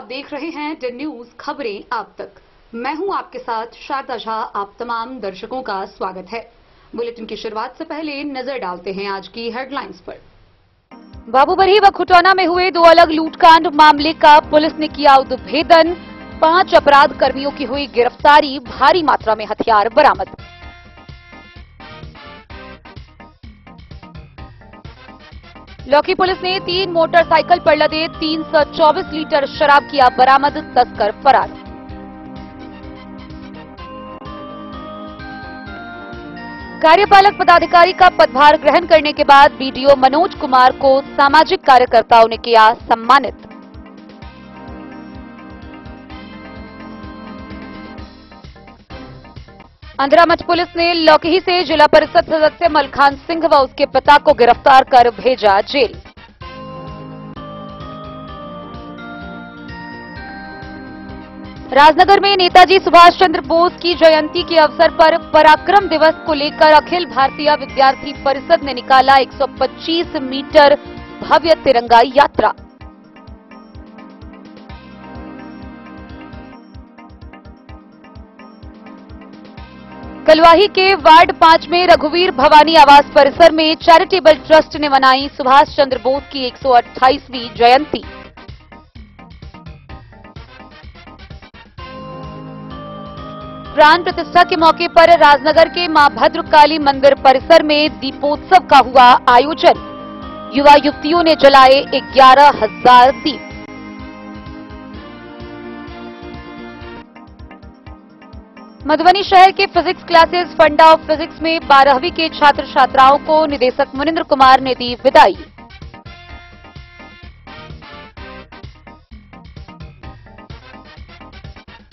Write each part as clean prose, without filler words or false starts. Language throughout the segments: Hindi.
देख रहे हैं डी न्यूज खबरें आप तक। मैं हूं आपके साथ शारदा झा। आप तमाम दर्शकों का स्वागत है। बुलेटिन की शुरुआत से पहले नजर डालते हैं आज की हेडलाइंस पर। बाबूबरही व खुटौना में हुए 2 अलग लूटकांड मामले का पुलिस ने किया उद्भेदन। 5 अपराध कर्मियों की हुई गिरफ्तारी। भारी मात्रा में हथियार बरामद। लौकी पुलिस ने 3 मोटरसाइकिल पर लदे 324 लीटर शराब किया बरामद। तस्कर फरार। कार्यपालक पदाधिकारी का पदभार ग्रहण करने के बाद बीडीओ मनोज कुमार को सामाजिक कार्यकर्ताओं ने किया सम्मानित। अंधरामठ पुलिस ने लौकी से जिला परिषद सदस्य मलखान सिंह व उसके पिता को गिरफ्तार कर भेजा जेल। राजनगर में नेताजी सुभाष चंद्र बोस की जयंती के अवसर पर पराक्रम दिवस को लेकर अखिल भारतीय विद्यार्थी परिषद ने निकाला 125 मीटर भव्य तिरंगा यात्रा। कलवाही के वार्ड 5 में रघुवीर भवानी आवास परिसर में चैरिटेबल ट्रस्ट ने मनाई सुभाष चंद्र बोस की 128वीं जयंती। प्राण प्रतिष्ठा के मौके पर राजनगर के मां भद्रकाली मंदिर परिसर में दीपोत्सव का हुआ आयोजन। युवा युवतियों ने जलाए 11,000 दीप। मधुबनी शहर के फिजिक्स क्लासेस फंडा ऑफ फिजिक्स में 12वीं के छात्र छात्राओं को निदेशक मुनिंद्र कुमार ने दी विदाई।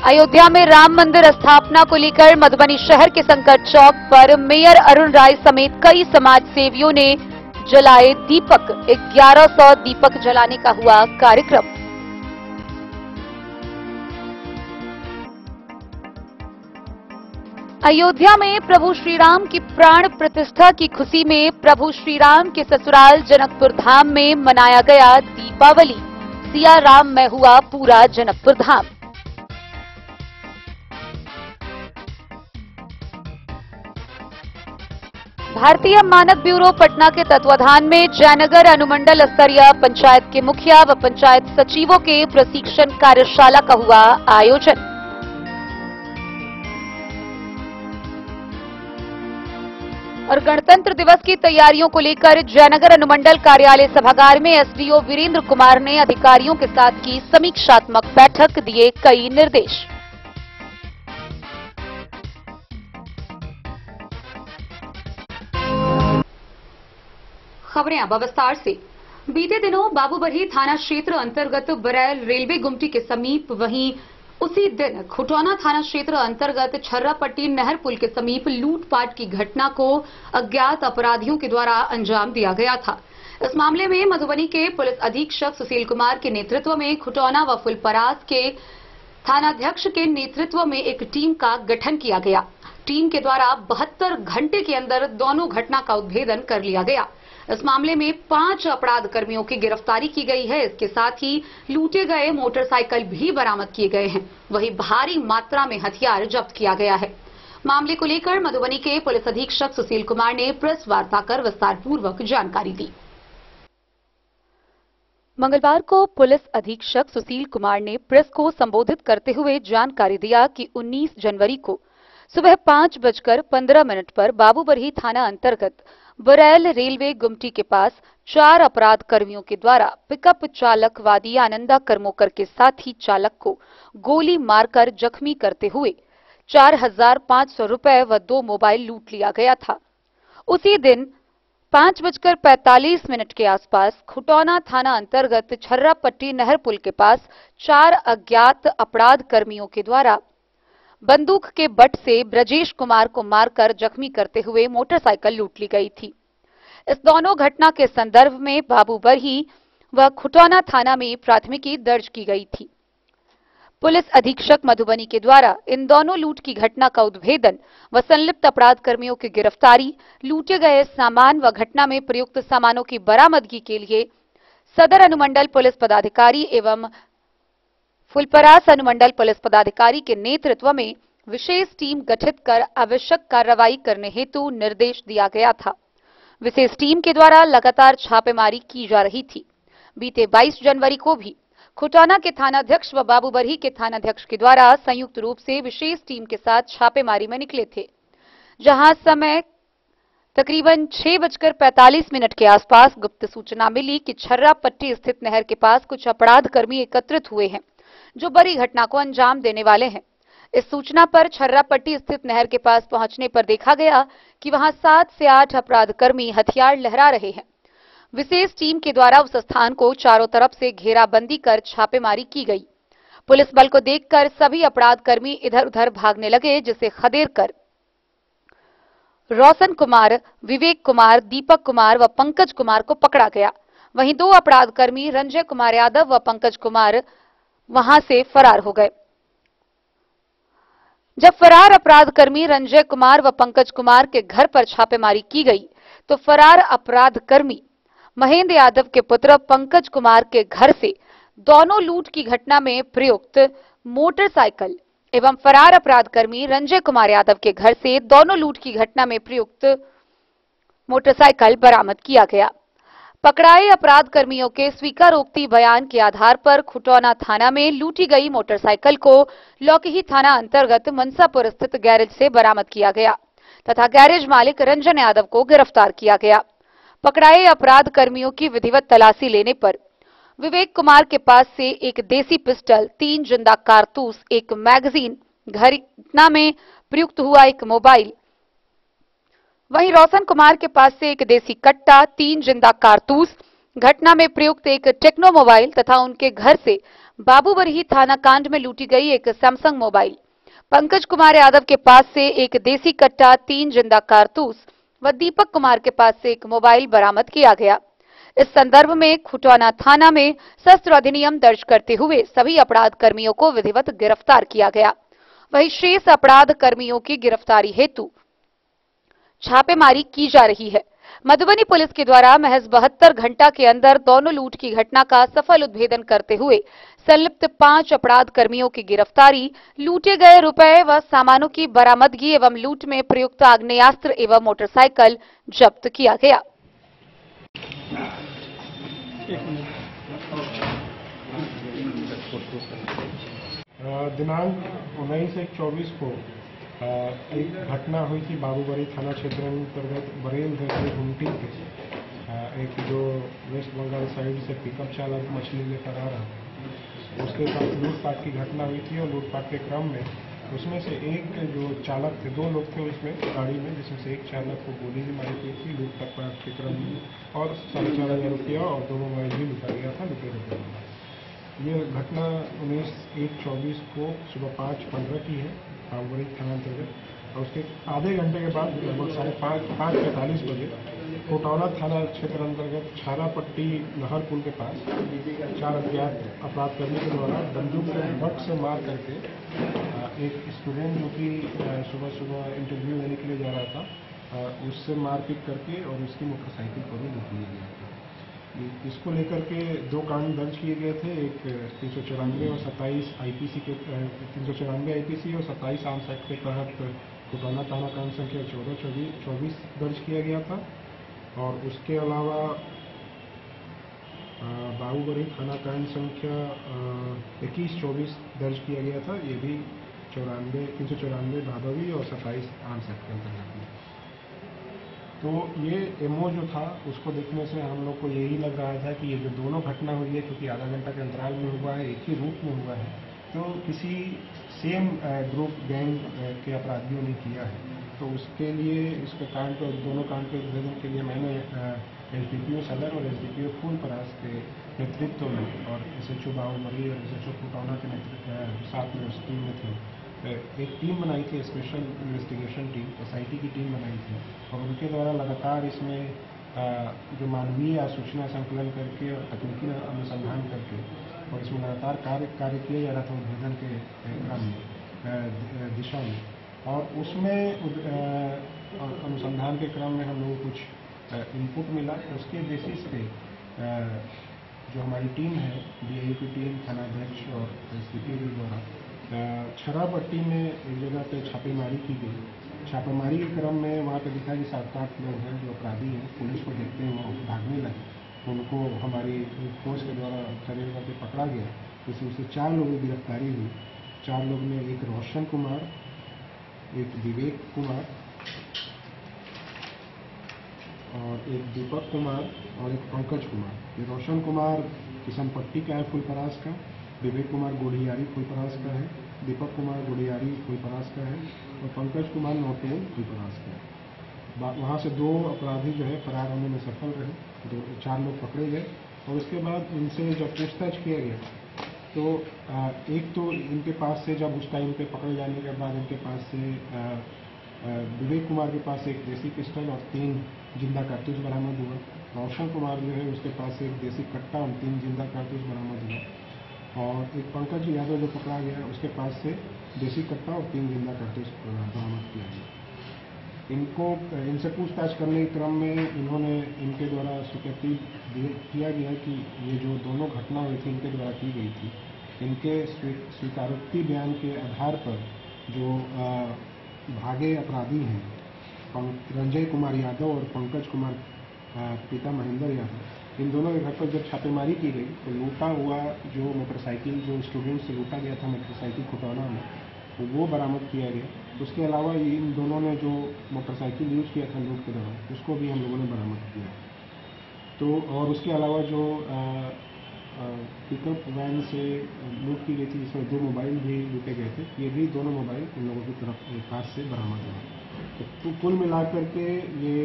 अयोध्या में राम मंदिर स्थापना को लेकर मधुबनी शहर के संकट चौक पर मेयर अरुण राय समेत कई समाज सेवियों ने जलाए दीपक। 1100 दीपक जलाने का हुआ कार्यक्रम। अयोध्या में प्रभु श्रीराम की प्राण प्रतिष्ठा की खुशी में प्रभु श्रीराम के ससुराल जनकपुर धाम में मनाया गया दीपावली। सिया राम में हुआ पूरा जनकपुर धाम। भारतीय मानक ब्यूरो पटना के तत्वाधान में जयनगर अनुमंडल स्तरीय पंचायत के मुखिया व पंचायत सचिवों के प्रशिक्षण कार्यशाला का हुआ आयोजन। और गणतंत्र दिवस की तैयारियों को लेकर जयनगर अनुमंडल कार्यालय सभागार में एसडीओ वीरेंद्र कुमार ने अधिकारियों के साथ की समीक्षात्मक बैठक, दिए कई निर्देश। खबरें अब विस्तार से। बीते दिनों बाबूबरही थाना क्षेत्र अंतर्गत बरैल रेलवे गुमटी के समीप, वहीं उसी दिन खुटौना थाना क्षेत्र अंतर्गत छर्रापट्टी नहर पुल के समीप लूटपाट की घटना को अज्ञात अपराधियों के द्वारा अंजाम दिया गया था। इस मामले में मधुबनी के पुलिस अधीक्षक सुशील कुमार के नेतृत्व में खुटौना व फुलपरास के थानाध्यक्ष के नेतृत्व में एक टीम का गठन किया गया। टीम के द्वारा 72 घंटे के अंदर दोनों घटना का उद्भेदन कर लिया गया। इस मामले में 5 अपराध कर्मियों की गिरफ्तारी की गई है। इसके साथ ही लूटे गए मोटरसाइकिल भी बरामद किए गए हैं। वहीं भारी मात्रा में हथियार जब्त किया गया है। मामले को लेकर मधुबनी के पुलिस अधीक्षक सुशील कुमार ने प्रेस वार्ता कर विस्तारपूर्वक जानकारी दी। मंगलवार को पुलिस अधीक्षक सुशील कुमार ने प्रेस को संबोधित करते हुए जानकारी दिया कि 19 जनवरी को सुबह 5:15 पर बाबूबरही थाना अंतर्गत बरैल रेलवे गुमटी के पास 4 अपराध कर्मियों के द्वारा पिकअप चालक वादी आनंदा करमोकर के साथी चालक को गोली मारकर जख्मी करते हुए 4,500 रुपए व 2 मोबाइल लूट लिया गया था। उसी दिन 5:45 के आसपास खुटौना थाना अंतर्गत छर्रापट्टी नहर पुल के पास 4 अज्ञात अपराध कर्मियों के द्वारा बंदूक के बट से ब्रजेश कुमार को मारकर जख्मी करते हुए मोटरसाइकिल लूट ली गई थी। इस दोनों घटना के संदर्भ में बाबूबरही व खुटौना थाना में प्राथमिकी दर्ज की गई थी। पुलिस अधीक्षक मधुबनी के द्वारा इन दोनों लूट की घटना का उद्भेदन व संलिप्त अपराध कर्मियों की गिरफ्तारी, लूटे गए सामान व घटना में प्रयुक्त सामानों की बरामदगी के लिए सदर अनुमंडल पुलिस पदाधिकारी एवं फुलपरास अनुमंडल पुलिस पदाधिकारी के नेतृत्व में विशेष टीम गठित कर आवश्यक कार्रवाई करने हेतु निर्देश दिया गया था। विशेष टीम के द्वारा लगातार छापेमारी की जा रही थी। बीते 22 जनवरी को भी खुटौना के थानाध्यक्ष व बाबूबरही के थानाध्यक्ष के द्वारा संयुक्त रूप से विशेष टीम के साथ छापेमारी में निकले थे, जहां समय तकरीबन 6:45 के आसपास गुप्त सूचना मिली कि छर्रा पट्टी स्थित नहर के पास कुछ अपराध कर्मी एकत्रित हुए हैं, जो बड़ी घटना को अंजाम देने वाले हैं। इस सूचना पर छर्रा पट्टी स्थित नहर के पास पहुंचने पर देखा गया कि वहां 7 से 8 अपराध कर्मी हथियार लहरा रहे हैं। विशेष टीम के द्वारा उस स्थान को चारों तरफ से घेराबंदी कर छापेमारी की गई। पुलिस बल को देखकर सभी अपराध कर्मी इधर उधर भागने लगे, जिसे खदेड़ कर रोशन कुमार, विवेक कुमार, दीपक कुमार व पंकज कुमार को पकड़ा गया। वहीं 2 अपराध कर्मी रंजय कुमार यादव व पंकज कुमार वहां से फरार हो गए। जब फरार अपराध कर्मी रंजय कुमार व पंकज कुमार के घर पर छापेमारी की गई तो फरार अपराध कर्मी महेंद्र यादव के पुत्र पंकज कुमार के घर से दोनों लूट की घटना में प्रयुक्त मोटरसाइकिल एवं फरार अपराध कर्मी रंजय कुमार यादव के घर से दोनों लूट की घटना में प्रयुक्त मोटरसाइकिल बरामद किया गया। पकड़ाए अपराध कर्मियों के स्वीकारोक्ति बयान के आधार पर खुटौना थाना में लूटी गई मोटरसाइकिल को लौकही थाना अंतर्गत मनसापुर स्थित गैरेज से बरामद किया गया तथा गैरेज मालिक रंजन यादव को गिरफ्तार किया गया। पकड़ाए अपराध कर्मियों की विधिवत तलाशी लेने पर विवेक कुमार के पास से एक देसी पिस्टल, 3 जिंदा कारतूस, एक मैगजीन, घटना में प्रयुक्त हुआ एक मोबाइल, वहीं रोशन कुमार के पास से एक देसी कट्टा, 3 जिंदा कारतूस, घटना में प्रयुक्त एक टेक्नो मोबाइल तथा उनके घर से बाबूबरही थाना कांड में लूटी गई एक सैमसंग मोबाइल, पंकज कुमार यादव के पास से एक देसी कट्टा, 3 जिंदा कारतूस व दीपक कुमार के पास से एक मोबाइल बरामद किया गया। इस संदर्भ में खुटौना थाना में शस्त्र अधिनियम दर्ज करते हुए सभी अपराध कर्मियों को विधिवत गिरफ्तार किया गया। वहीं शेष अपराध कर्मियों की गिरफ्तारी हेतु छापेमारी की जा रही है। मधुबनी पुलिस के द्वारा महज 72 घंटा के अंदर दोनों लूट की घटना का सफल उद्भेदन करते हुए संलिप्त 5 अपराध कर्मियों की गिरफ्तारी, लूटे गए रुपए व सामानों की बरामदगी एवं लूट में प्रयुक्त आग्नेयास्त्र एवं मोटरसाइकिल जब्त किया गया। दिनांक 19/1/24 को एक घटना हुई थी बाबूबरही थाना क्षेत्र अंतर्गत बरेल गुमटी के एक जो वेस्ट बंगाल साइड से पिकअप चालक मछली लेकर आ रहा, उसके साथ लूटपाट की घटना हुई थी और लूटपाट के क्रम में उसमें से एक जो चालक थे, 2 लोग थे उसमें गाड़ी में, जिसमें से एक चालक को गोली भी मारी गई थी लूटपाट के क्रम में और 4,500 रुपया और 2 मोबाइल भी लूटा गया था लूटे रुपये में। ये घटना 19/1/24 को सुबह 5:15 की है बाबूबरही थाना अंतर्गत और उसके आधे घंटे के बाद लगभग 5:45 बजे खुटौना थाना क्षेत्र अंतर्गत छर्रा पट्टी नहर पुल के पास 4 अज्ञात अपराध कर्मी के द्वारा बंदूक से बट से मार करके एक स्टूडेंट जो कि सुबह इंटरव्यू देने के लिए जा रहा था उससे मारपीट करके और उसकी मोटरसाइकिल को भी लूट लिया गया था। इसको लेकर के 2 कांड दर्ज किए गए थे, एक 394 और 27 आईपीसी के 394 आईपीसी और 27 आर्म्स एक्ट के तहत खुटौना थाना कांड संख्या 14-24 दर्ज किया गया था और उसके अलावा बाबूबरही थाना कांड संख्या 21-24 दर्ज किया गया था। ये भी 394 भादवी और 27 आर्म्स एक्ट के अंतर्गत में। तो ये एमओ जो था उसको देखने से हम लोग को यही लग रहा था कि ये जो दोनों घटना हुई है, क्योंकि आधा घंटा के अंतराल में हुआ है, एक ही रूट में हुआ है, तो किसी सेम ग्रुप गैंग के अपराधियों ने किया है। तो उसके लिए इसके कांड को दोनों कांड के उद्भेदन के लिए मैंने एसडीपीओ सदर और एसडीपीओ फुलपरास के नेतृत्व में और एसएचओ बाबूबरही और एसएचओ खुटौना के साथ में उस टीम में थे, एक टीम बनाई थी, स्पेशल इन्वेस्टिगेशन टीम, एसआईटी की टीम बनाई थी और उनके द्वारा लगातार इसमें जो मानवीय सूचना संकलन करके और तकनीकी अनुसंधान करके और इसमें लगातार कार्य किया जा रहा था उद्भेदन के क्रम में दिशा में और उसमें अनुसंधान के क्रम में हम लोगों को कुछ इनपुट मिला। उसके बेसिस पे जो हमारी टीम है DI की टीम, थानाध्यक्ष और SDPO द्वारा छर्रापट्टी में एक जगह पे छापेमारी की गई। छापेमारी के क्रम में वहाँ पे दिखा कि 7-8 लोग हैं जो अपराधी हैं, पुलिस को देखते हुए वो भागने लगे, उनको हमारी फोर्स के द्वारा खड़े करके पकड़ा गया। इसमें से 4 लोगों की गिरफ्तारी हुई। 4 लोग में एक रोशन कुमार, एक विवेक कुमार और एक दीपक कुमार और एक पंकज कुमार। ये रोशन कुमार किशनपट्टी का है, फुलपरास का। विवेक कुमार गोढ़ियारी फुलपरास का है। दीपक कुमार गोढ़ियारी फुलपरास का है और पंकज कुमार नौटोल फुलपरास का है। वहाँ से 2 अपराधी जो है फरार होने में सफल रहे। 4 लोग पकड़े गए और उसके बाद इनसे जब पूछताछ किया गया तो एक तो इनके पास से जब उस टाइम पे पकड़े जाने के बाद इनके पास से विवेक कुमार के पास एक देसी पिस्टल और 3 जिंदा कारतूस बरामद हुआ। रोशन कुमार जो है उसके पास से एक देसी कट्टा और 3 जिंदा कारतूस बरामद हुआ और एक पंकज यादव जो पकड़ा गया उसके पास से देसी कट्टा और 3 जिंदा कारतूस बरामद किया गया। इनसे पूछताछ करने के क्रम में इन्होंने इनके द्वारा स्वीकृति किया गया कि ये जो दोनों घटना हुई थी इनके द्वारा की गई थी। इनके स्वीकारोक्ति बयान के आधार पर जो भागे अपराधी हैं रंजय कुमार यादव और पंकज कुमार पिता महेंद्र यादव, इन दोनों के घर पर जब छापेमारी की गई तो लूटा हुआ जो मोटरसाइकिल जो स्टूडेंट से लूटा गया था मोटरसाइकिल खुटौना में, तो वो बरामद किया गया। उसके अलावा इन दोनों ने जो मोटरसाइकिल यूज़ किया था लूट के दौरान उसको भी हम लोगों ने बरामद किया। तो और उसके अलावा जो पिकअप वैन से लूट की गई थी जिसमें 2 मोबाइल भी लूटे गए थे, ये भी दोनों मोबाइल इन लोगों की तरफ पास से बरामद हुआ। तो कुल मिलाकर के ये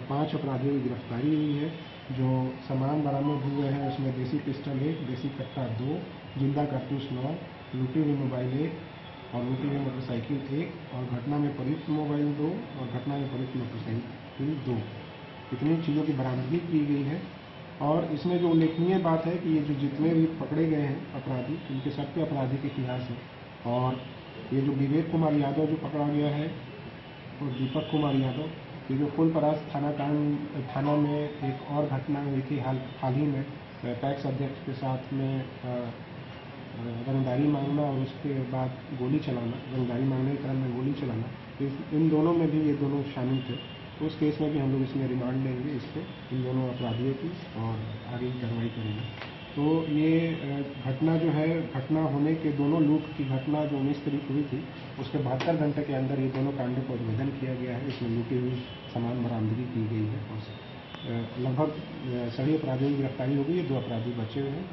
5 अपराधियों की गिरफ्तारी हुई है। जो सामान बरामद हुए हैं उसमें देसी पिस्टल 1, देसी कट्टा 2, जिंदा कारतूस 9, लूटी हुई मोबाइल 1 और लूटी हुई मोटरसाइकिल 1 और घटना में प्रयुक्त मोबाइल 2 और घटना में प्रयुक्त मोटरसाइकिल 2, इतनी चीज़ों की बरामदगी की गई है। और इसमें जो उल्लेखनीय बात है कि ये जो जितने भी पकड़े गए हैं अपराधी, इनके सबके आपराधिक इतिहास है। और ये जो विवेक कुमार यादव जो पकड़ा गया है और दीपक कुमार यादव, ये जो फुलपरास थाना में एक और घटना हुई थी हाल ही में, पैक्स अध्यक्ष के साथ में रंगदारी मांगना और उसके बाद गोली चलाना, रंगदारी मांगने के क्रम में गोली चलाना, इन दोनों में भी ये दोनों शामिल थे। तो उस केस में भी हम लोग इसमें रिमांड लेंगे इसको, इन दोनों अपराधियों की, और आगे की कार्रवाई करेंगे। तो ये घटना जो है, घटना होने के दोनों लूट की घटना जो 19 तारीख हुई थी उसके 72 घंटे के अंदर ये दोनों कांडों को उद्भेदन किया गया है। इसमें लूटी हुई सामान बरामदगी की गई है और लगभग सभी अपराधियों की गिरफ्तारी हो गई है। 2 अपराधी बचे हुए हैं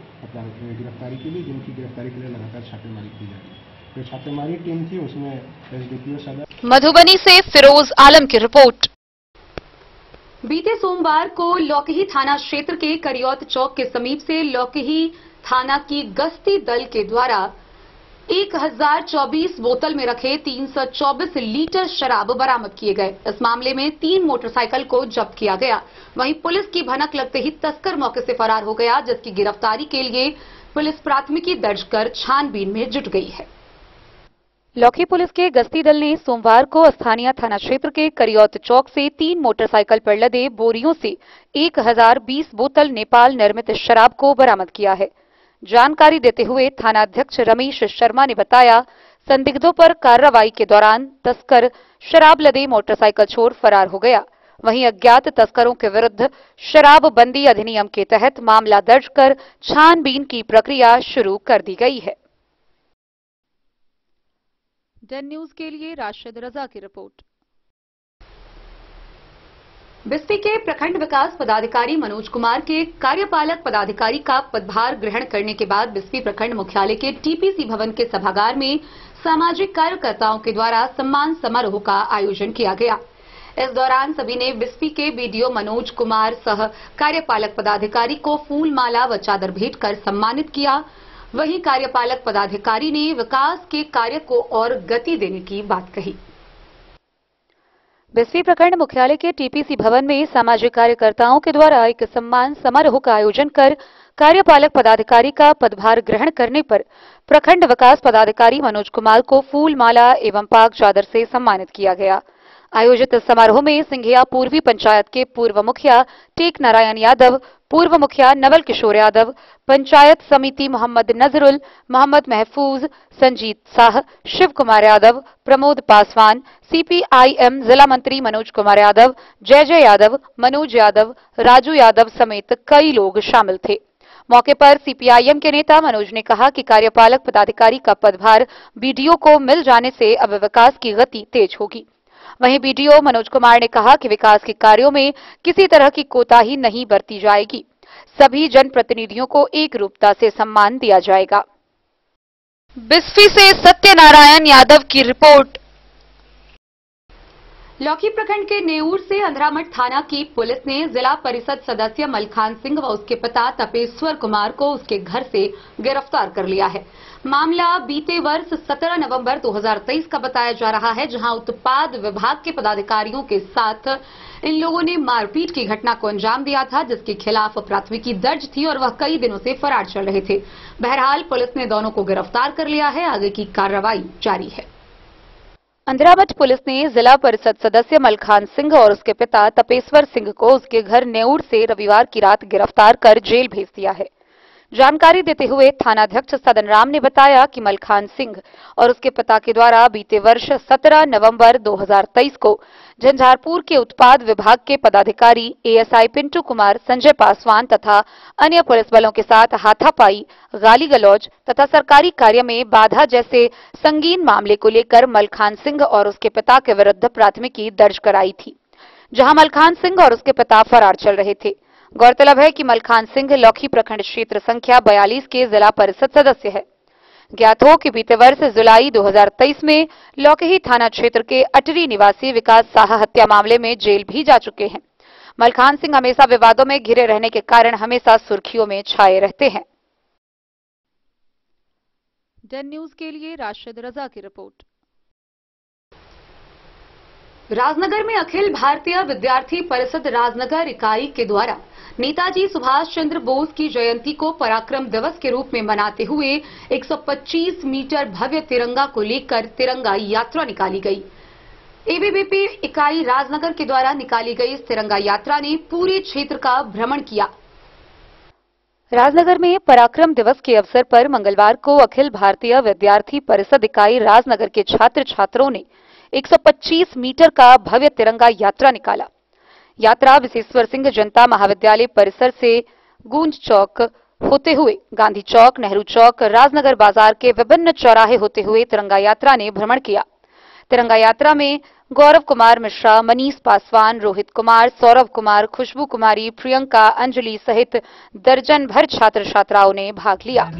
गिरफ्तारी के लिए, जिनकी गिरफ्तारी के लिए लगातार छापेमारी की जा रही है। जो छापेमारी टीम थी उसमें SDPO सदर। मधुबनी से फिरोज आलम की रिपोर्ट। बीते सोमवार को लौकही थाना क्षेत्र के करियौत चौक के समीप से लौकही थाना की गश्ती दल के द्वारा 1024 बोतल में रखे 324 लीटर शराब बरामद किए गए। इस मामले में 3 मोटरसाइकिल को जब्त किया गया। वहीं पुलिस की भनक लगते ही तस्कर मौके से फरार हो गया, जिसकी गिरफ्तारी के लिए पुलिस प्राथमिकी दर्ज कर छानबीन में जुट गई है। लौकी पुलिस के गश्ती दल ने सोमवार को स्थानीय थाना क्षेत्र के करियौत चौक से 3 मोटरसाइकिल पर लदे बोरियों से 1020 बोतल नेपाल निर्मित शराब को बरामद किया है। जानकारी देते हुए थानाध्यक्ष रमेश शर्मा ने बताया, संदिग्धों पर कार्रवाई के दौरान तस्कर शराब लदे मोटरसाइकिल छोड़ फरार हो गया। वहीं अज्ञात तस्करों के विरुद्ध शराबबंदी अधिनियम के तहत मामला दर्ज कर छानबीन की प्रक्रिया शुरू कर दी गई है। डन न्यूज के लिए राशिद रजा की रिपोर्ट। बिस्फी के प्रखंड विकास पदाधिकारी मनोज कुमार के कार्यपालक पदाधिकारी का पदभार ग्रहण करने के बाद बिस्फी प्रखंड मुख्यालय के TPC भवन के सभागार में सामाजिक कार्यकर्ताओं के द्वारा सम्मान समारोह का आयोजन किया गया। इस दौरान सभी ने बिस्फी के BDO मनोज कुमार सह कार्यपालक पदाधिकारी को फूल माला व चादर भेंट कर सम्मानित किया। वहीं कार्यपालक पदाधिकारी ने विकास के कार्य को और गति देने की बात कही। बिस्फी प्रखंड मुख्यालय के TPC भवन में सामाजिक कार्यकर्ताओं के द्वारा एक सम्मान समारोह का आयोजन कर कार्यपालक पदाधिकारी का पदभार ग्रहण करने पर प्रखंड विकास पदाधिकारी मनोज कुमार को फूल माला एवं पाक चादर से सम्मानित किया गया। आयोजित इस समारोह में सिंघिया पूर्वी पंचायत के पूर्व मुखिया टेक नारायण यादव, पूर्व मुखिया नवल किशोर यादव, पंचायत समिति मोहम्मद नजरुल, मोहम्मद महफूज, संजीत शाह, शिव कुमार यादव, प्रमोद पासवान, सीपीआईएम जिला मंत्री मनोज कुमार यादव, जय जय यादव, मनोज यादव, राजू यादव समेत कई लोग शामिल थे। मौके पर सीपीआईएम के नेता मनोज ने कहा कि कार्यपालक पदाधिकारी का पदभार बीडीओ को मिल जाने से अब विकास की गति तेज होगी। वहीं बीडीओ मनोज कुमार ने कहा कि विकास के कार्यों में किसी तरह की कोताही नहीं बरती जाएगी। सभी जनप्रतिनिधियों को एक रूपता से सम्मान दिया जाएगा। बिस्फी से सत्यनारायण यादव की रिपोर्ट। लौकी प्रखंड के नेऊर से अंधरामठ थाना की पुलिस ने जिला परिषद सदस्य मलखान सिंह व उसके पिता तपेश्वर कुमार को उसके घर से गिरफ्तार कर लिया है। मामला बीते वर्ष 17 नवंबर 2023 का बताया जा रहा है, जहां उत्पाद विभाग के पदाधिकारियों के साथ इन लोगों ने मारपीट की घटना को अंजाम दिया था, जिसके खिलाफ प्राथमिकी दर्ज थी और वह कई दिनों से फरार चल रहे थे। बहरहाल पुलिस ने दोनों को गिरफ्तार कर लिया है। आगे की कार्रवाई जारी है। अंधरामठ पुलिस ने जिला परिषद सदस्य मलखान सिंह और उसके पिता तपेश्वर सिंह को उसके घर नेऊर से रविवार की रात गिरफ्तार कर जेल भेज दिया है। जानकारी देते हुए थानाध्यक्ष सदन राम ने बताया कि मलखान सिंह और उसके पिता के द्वारा बीते वर्ष 17 नवंबर 2023 को झंझारपुर के उत्पाद विभाग के पदाधिकारी एएसआई पिंटू कुमार, संजय पासवान तथा अन्य पुलिस बलों के साथ हाथापाई, गाली गलौज तथा सरकारी कार्य में बाधा जैसे संगीन मामले को लेकर मलखान सिंह और उसके पिता के विरुद्ध प्राथमिकी दर्ज कराई थी, जहां मलखान सिंह और उसके पिता फरार चल रहे थे। गौरतलब है कि मलखान सिंह लौकी प्रखंड क्षेत्र संख्या 42 के जिला परिषद सदस्य है। ज्ञात हो कि बीते वर्ष जुलाई 2023 में लौकी थाना क्षेत्र के अटरी निवासी विकास साह हत्या मामले में जेल भी जा चुके हैं। मलखान सिंह हमेशा विवादों में घिरे रहने के कारण हमेशा सुर्खियों में छाए रहते हैं। डन न्यूज के लिए राशिद रजा की रिपोर्ट। राजनगर में अखिल भारतीय विद्यार्थी परिषद राजनगर इकाई के द्वारा नेताजी सुभाष चंद्र बोस की जयंती को पराक्रम दिवस के रूप में मनाते हुए 125 मीटर भव्य तिरंगा को लेकर तिरंगा यात्रा निकाली गई। एबीवीपी इकाई राजनगर के द्वारा निकाली गई इस तिरंगा यात्रा ने पूरे क्षेत्र का भ्रमण किया। राजनगर में पराक्रम दिवस के अवसर पर मंगलवार को अखिल भारतीय विद्यार्थी परिषद इकाई राजनगर के छात्र छात्राओं ने 125 मीटर का भव्य तिरंगा यात्रा निकाला। यात्रा विशेश्वर सिंह जनता महाविद्यालय परिसर से गूंज चौक होते हुए गांधी चौक, नेहरू चौक, राजनगर बाजार के विभिन्न चौराहे होते हुए तिरंगा यात्रा ने भ्रमण किया। तिरंगा यात्रा में गौरव कुमार मिश्रा, मनीष पासवान, रोहित कुमार, सौरभ कुमार, खुशबू कुमारी, प्रियंका, अंजलि सहित दर्जन भर छात्र छात्राओं ने भाग लिया।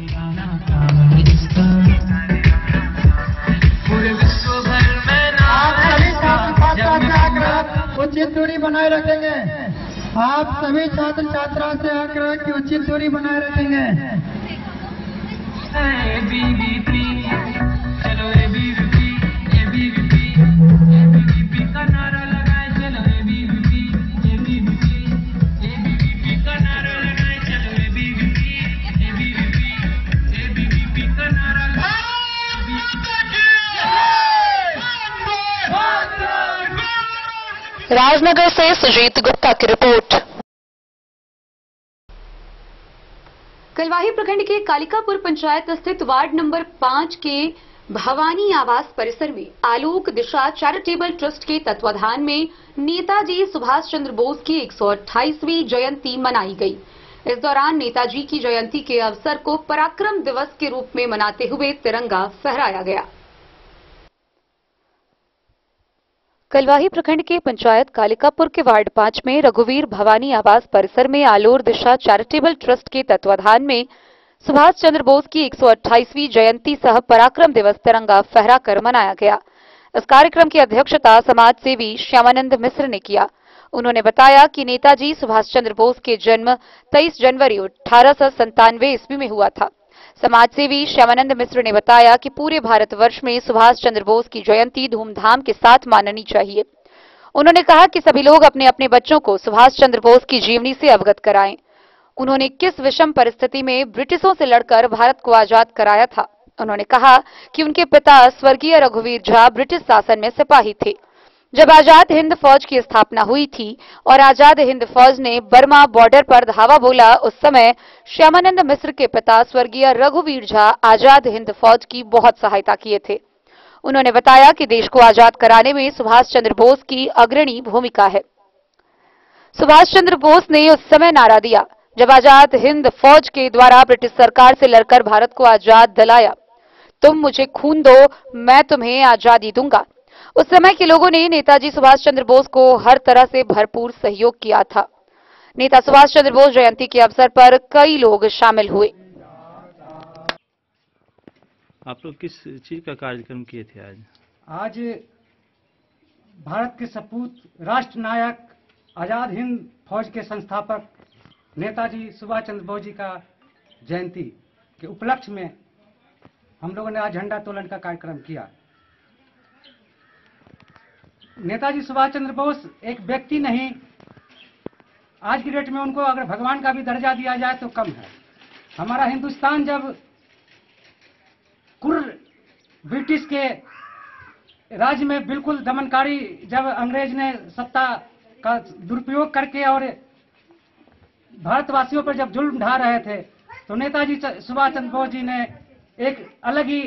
उचित दूरी बनाए रखेंगे। आप सभी छात्र छात्राओं से आग्रह की उचित दूरी बनाए रखेंगे। चलो एबीवीपी का नारा लगाए, चलो एबीवीपी का नारा लगाए, चलो एबीवीपी का नारा लगाए। राजनगर से सुजीत गुप्ता की रिपोर्ट। कलवाही प्रखंड के कालिकापुर पंचायत स्थित वार्ड नंबर 5 के भवानी आवास परिसर में आलोक दिशा चैरिटेबल ट्रस्ट के तत्वाधान में नेताजी सुभाष चंद्र बोस की 128वीं जयंती मनाई गई। इस दौरान नेताजी की जयंती के अवसर को पराक्रम दिवस के रूप में मनाते हुए तिरंगा फहराया गया। कलवाही प्रखंड के पंचायत कालिकापुर के वार्ड 5 में रघुवीर भवानी आवास परिसर में आलोर दिशा चैरिटेबल ट्रस्ट के तत्वाधान में सुभाष चंद्र बोस की 128वीं जयंती सह पराक्रम दिवस तिरंगा फहराकर मनाया गया। इस कार्यक्रम की अध्यक्षता समाज सेवी श्यामानंद मिश्र ने किया। उन्होंने बताया कि नेताजी सुभाष चंद्र बोस के जन्म 23 जनवरी 1897 ईस्वी में हुआ था। समाज सेवी श्यामानंद मिश्र ने बताया कि पूरे भारतवर्ष में सुभाष चंद्र बोस की जयंती धूमधाम के साथ माननी चाहिए। उन्होंने कहा कि सभी लोग अपने अपने बच्चों को सुभाष चंद्र बोस की जीवनी से अवगत कराएं। उन्होंने किस विषम परिस्थिति में ब्रिटिशों से लड़कर भारत को आजाद कराया था। उन्होंने कहा कि उनके पिता स्वर्गीय रघुवीर झा ब्रिटिश शासन में सिपाही थे। जब आजाद हिंद फौज की स्थापना हुई थी और आजाद हिंद फौज ने बर्मा बॉर्डर पर धावा बोला, उस समय श्यामानंद मिश्र के पिता स्वर्गीय रघुवीर झा आजाद हिंद फौज की बहुत सहायता किए थे। उन्होंने बताया कि देश को आजाद कराने में सुभाष चंद्र बोस की अग्रणी भूमिका है। सुभाष चंद्र बोस ने उस समय नारा दिया जब आजाद हिंद फौज के द्वारा ब्रिटिश सरकार से लड़कर भारत को आजाद दिलाया, तुम मुझे खून दो, मैं तुम्हें आजादी दूंगा। उस समय के लोगों ने नेताजी सुभाष चंद्र बोस को हर तरह से भरपूर सहयोग किया था। नेता सुभाष चंद्र बोस जयंती के अवसर पर कई लोग शामिल हुए। आप लोग किस चीज का कार्यक्रम किए थे आज? आज भारत के सपूत राष्ट्र नायक आजाद हिंद फौज के संस्थापक नेताजी सुभाष चंद्र बोस जी का जयंती के उपलक्ष्य में हम लोगों ने आज झंडा तोलन का कार्यक्रम किया। नेताजी सुभाष चंद्र बोस एक व्यक्ति नहीं, आज की डेट में उनको अगर भगवान का भी दर्जा दिया जाए तो कम है। हमारा हिंदुस्तान जब ब्रिटिश के राज्य में बिल्कुल दमनकारी, जब अंग्रेज ने सत्ता का दुरुपयोग करके और भारतवासियों पर जब जुल्म ढा रहे थे, तो नेताजी सुभाष चंद्र बोस जी ने एक अलग ही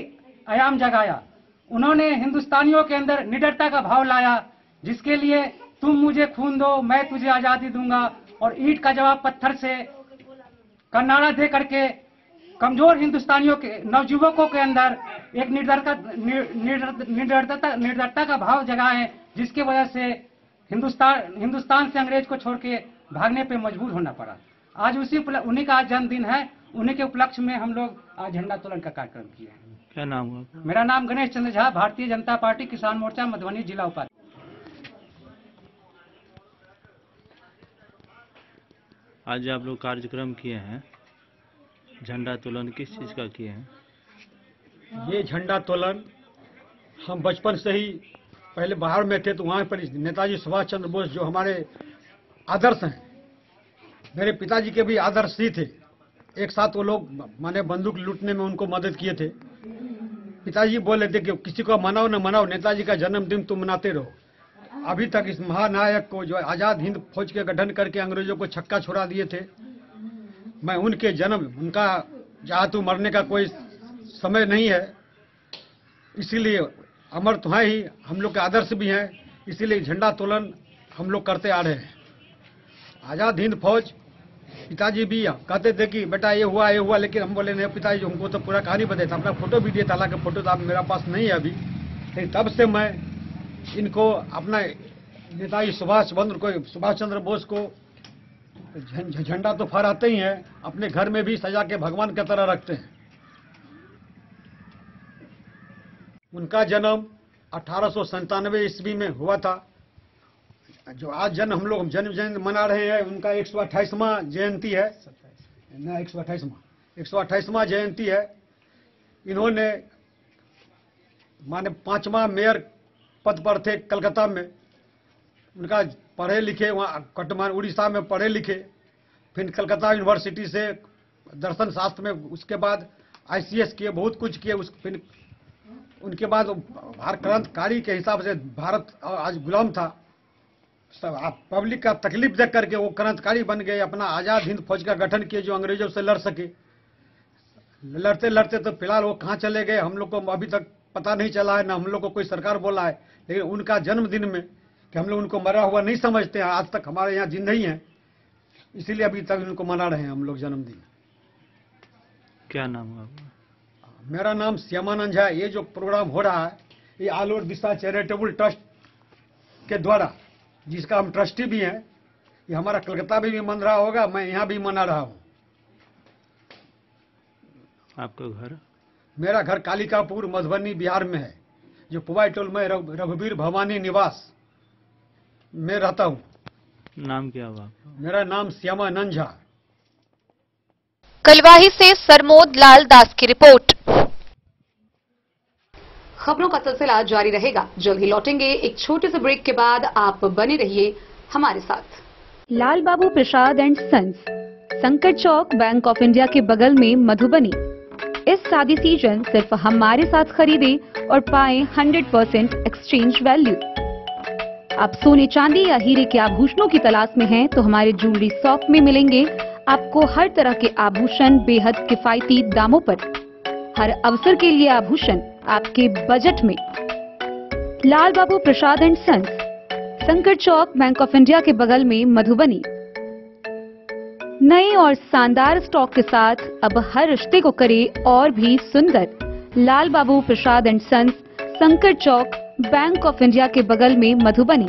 आयाम जगाया। उन्होंने हिंदुस्तानियों के अंदर निडरता का भाव लाया, जिसके लिए तुम मुझे खून दो, मैं तुझे आजादी दूंगा, और ईंट का जवाब पत्थर से का नारा दे करके कमजोर हिंदुस्तानियों के नवयुवकों के अंदर एक निडरता का भाव जगाए, जिसकी वजह से हिंदुस्तान से अंग्रेज को छोड़ के भागने पे मजबूर होना पड़ा। आज उन्हीं का जन्मदिन है, उन्हीं के उपलक्ष्य में हम लोग आज झंडा तोलन का कार्यक्रम किए हैं। क्या नाम हुआ? मेरा नाम गणेश चंद्र झा, भारतीय जनता पार्टी किसान मोर्चा मधुबनी जिला उपाध्यक्ष। आज आप लोग कार्यक्रम किए हैं, झंडा तोलन किस चीज का किए हैं? ये झंडा तोलन हम बचपन से ही पहले बाहर में थे, तो वहाँ पर नेताजी सुभाष चंद्र बोस जो हमारे आदर्श हैं, मेरे पिताजी के भी आदर्श ही थे। एक साथ वो लोग माने बंदूक लूटने में उनको मदद किए थे। पिताजी बोले थे कि किसी को मनाओ न मनाओ, नेताजी का जन्मदिन तुम मनाते रहो। अभी तक इस महानायक को जो आजाद हिंद फौज के गठन करके अंग्रेजों को छक्का छुड़ा दिए थे, मैं उनके जन्म, उनका जातु मरने का कोई समय नहीं है, इसीलिए अमर तो है ही, हम लोग के आदर्श भी हैं, इसीलिए झंडा तोलन हम लोग करते आ रहे हैं। आजाद हिंद फौज, पिताजी भी कहते थे कि बेटा ये हुआ, लेकिन हम बोले नहीं पिताजी, हमको तो पूरा कहानी बताई था, अपना फोटो भी दिया था, हालांकि फोटो तो मेरा पास नहीं है अभी, लेकिन तब से मैं इनको अपना नेताजी सुभाष चंद्र बोस को झंडा तो फहराते ही हैं, अपने घर में भी सजा के भगवान की तरह रखते हैं। उनका जन्म 1897 ईस्वी में हुआ था। जो आज हम लोग जन्म जयंती मना रहे हैं, उनका 128वां जयंती है ना, 128वां जयंती है। इन्होंने माने 5वां मेयर पद पर थे कलकत्ता में। उनका पढ़े लिखे वहाँ कटमान उड़ीसा में पढ़े लिखे, फिर कलकत्ता यूनिवर्सिटी से दर्शन शास्त्र में, उसके बाद ICS किए, बहुत कुछ किए। फिर उनके बाद भारत क्रांतिकारी के हिसाब से भारत आज गुलाम था, सब पब्लिक का तकलीफ देख करके वो क्रांतिकारी बन गए, अपना आजाद हिंद फौज का गठन किए जो अंग्रेजों से लड़ सके। लड़ते लड़ते तो फिलहाल वो कहाँ चले गए हम लोग को अभी तक पता नहीं चला है, ना हम लोग को कोई सरकार बोला है। लेकिन उनका जन्मदिन में कि हम लोग उनको मरा हुआ नहीं समझते हैं, आज तक हमारे यहाँ जिंदा ही हैं, इसीलिए अभी तक उनको मना रहे हैं हम लोग जन्मदिन। क्या नाम हुआ? मेरा नाम श्यामानंद झा। ये जो प्रोग्राम हो रहा है ये ऑल ओवर दिशा चैरिटेबल ट्रस्ट के द्वारा, जिसका हम ट्रस्टी भी हैं, ये हमारा कलकत्ता में भी मन रहा होगा, मैं यहाँ भी मना रहा हूँ। आपका घर? मेरा घर कालिकापुर मधुबनी बिहार में है, जो पुवाई टोल में रघुवीर भवानी निवास में रहता हूँ। नाम क्या हुआ? मेरा नाम श्यामानंद झा। कलवाही से सरमोद लाल दास की रिपोर्ट। खबरों का सिलसिला जारी रहेगा, जल्द ही लौटेंगे एक छोटे से ब्रेक के बाद। आप बने रहिए हमारे साथ। लाल बाबू प्रसाद एंड सन्स, संकट चौक, बैंक ऑफ इंडिया के बगल में, मधुबनी। इस शादी सीजन सिर्फ हमारे साथ खरीदें और पाएं 100% एक्सचेंज वैल्यू। आप सोने चांदी या हीरे के आभूषणों की तलाश में हैं तो हमारे ज्वेलरी शॉप में मिलेंगे आपको हर तरह के आभूषण बेहद किफायती दामों पर। हर अवसर के लिए आभूषण आपके बजट में। लाल बाबू प्रसाद एंड सन्स, संकट चौक, बैंक ऑफ इंडिया के बगल में, मधुबनी। नए और शानदार स्टॉक के साथ अब हर रिश्ते को करे और भी सुंदर। लाल बाबू प्रसाद एंड सन्स, संकट चौक, बैंक ऑफ इंडिया के बगल में, मधुबनी।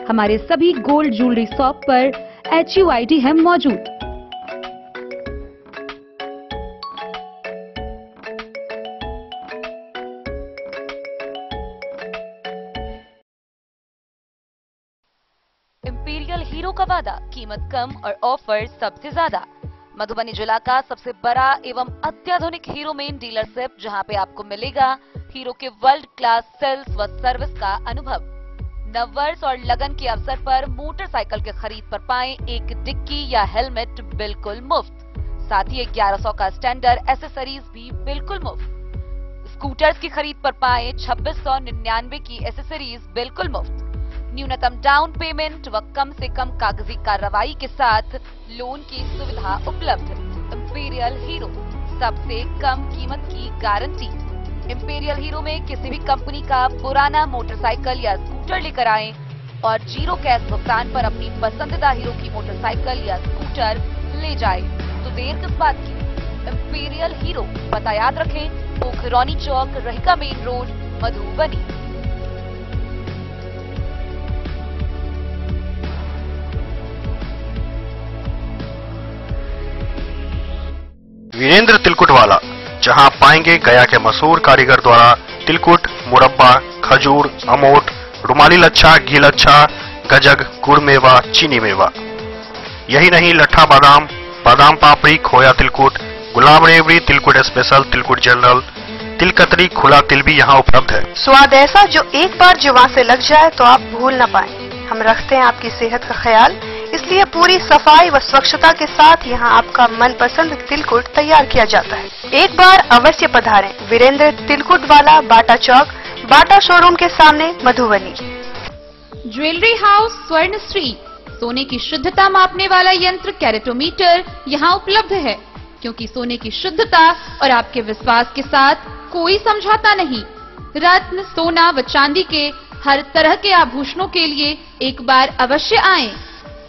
हमारे सभी गोल्ड ज्वेलरी शॉप पर HUID है मौजूद। इंपीरियल हीरो का वादा, कीमत कम और ऑफर सबसे ज्यादा। मधुबनी जिला का सबसे बड़ा एवं अत्याधुनिक हीरो मेन डीलरशिप, जहां पे आपको मिलेगा हीरो के वर्ल्ड क्लास सेल्स व सर्विस का अनुभव। नववर्ष और लगन के अवसर पर मोटरसाइकिल के खरीद पर पाएं एक डिक्की या हेलमेट बिल्कुल मुफ्त। साथ ही 1100 का स्टैंडर्ड एसेसरीज भी बिल्कुल मुफ्त। स्कूटर्स की खरीद पर पाएं 2699 की एसेसरीज बिल्कुल मुफ्त। न्यूनतम डाउन पेमेंट व कम से कम कागजी कार्रवाई के साथ लोन की सुविधा उपलब्ध। इंपीरियल हीरो, सबसे कम कीमत की गारंटी। इंपीरियल हीरो में किसी भी कंपनी का पुराना मोटरसाइकिल या स्कूटर लेकर आएं और 0 कैश भुगतान पर अपनी पसंदीदा हीरो की मोटरसाइकिल या स्कूटर ले जाएं। तो देर किस बात की? इंपीरियल हीरो, पता याद रखें, पोखरौनी चौक, रहिका मेन रोड, मधुबनी। वीरेंद्र तिलकुट वाला, जहां पाएंगे गया के मशहूर कारीगर द्वारा तिलकुट, मुरब्बा, खजूर, अमोट, रुमाली लच्छा, घी लच्छा, गजक, गुड़ मेवा, चीनी मेवा। यही नहीं, लट्ठा बादाम, बादाम पापड़ी, खोया तिलकुट, गुलाब रेवड़ी, तिलकुट स्पेशल, तिलकुट जनरल, तिल कतरी, खुला तिल भी यहाँ उपलब्ध है। स्वाद ऐसा जो एक बार जुबान से लग जाए तो आप भूल न पाएं। हम रखते हैं आपकी सेहत का ख्याल, इसलिए पूरी सफाई व स्वच्छता के साथ यहाँ आपका मनपसंद तिलकुट तैयार किया जाता है। एक बार अवश्य पधारें। वीरेंद्र तिलकुट वाला, बाटा चौक, बाटा शोरूम के सामने, मधुबनी। ज्वेलरी हाउस स्वर्ण श्री, सोने की शुद्धता मापने वाला यंत्र कैरेटोमीटर यहाँ उपलब्ध है, क्योंकि सोने की शुद्धता और आपके विश्वास के साथ कोई समझौता नहीं। रत्न, सोना व चांदी के हर तरह के आभूषणों के लिए एक बार अवश्य आएं।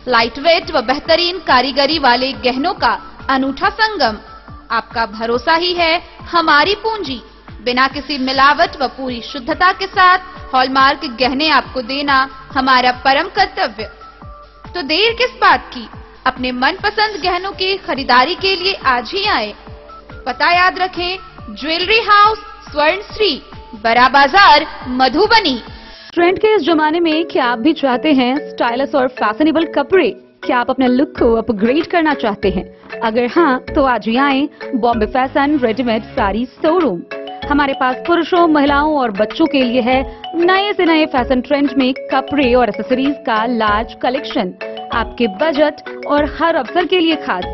लाइट वेट व बेहतरीन कारीगरी वाले गहनों का अनूठा संगम। आपका भरोसा ही है हमारी पूंजी। बिना किसी मिलावट व पूरी शुद्धता के साथ हॉलमार्क गहने आपको देना हमारा परम कर्तव्य। तो देर किस बात की? अपने मनपसंद गहनों की खरीदारी के लिए आज ही आए। पता याद रखें, ज्वेलरी हाउस स्वर्ण श्री, बड़ा बाजार, मधुबनी। ट्रेंड के इस जमाने में क्या आप भी चाहते हैं स्टाइलिश और फैशनेबल कपड़े? क्या आप अपने लुक को अपग्रेड करना चाहते हैं? अगर हाँ, तो आज ही आएं Bombay fashion readymade sari showroom. हमारे पास पुरुषों, महिलाओं और बच्चों के लिए है नए से नए फैशन ट्रेंड में कपड़े और एक्सेसरीज का लार्ज कलेक्शन। आपके बजट और हर अवसर के लिए खास।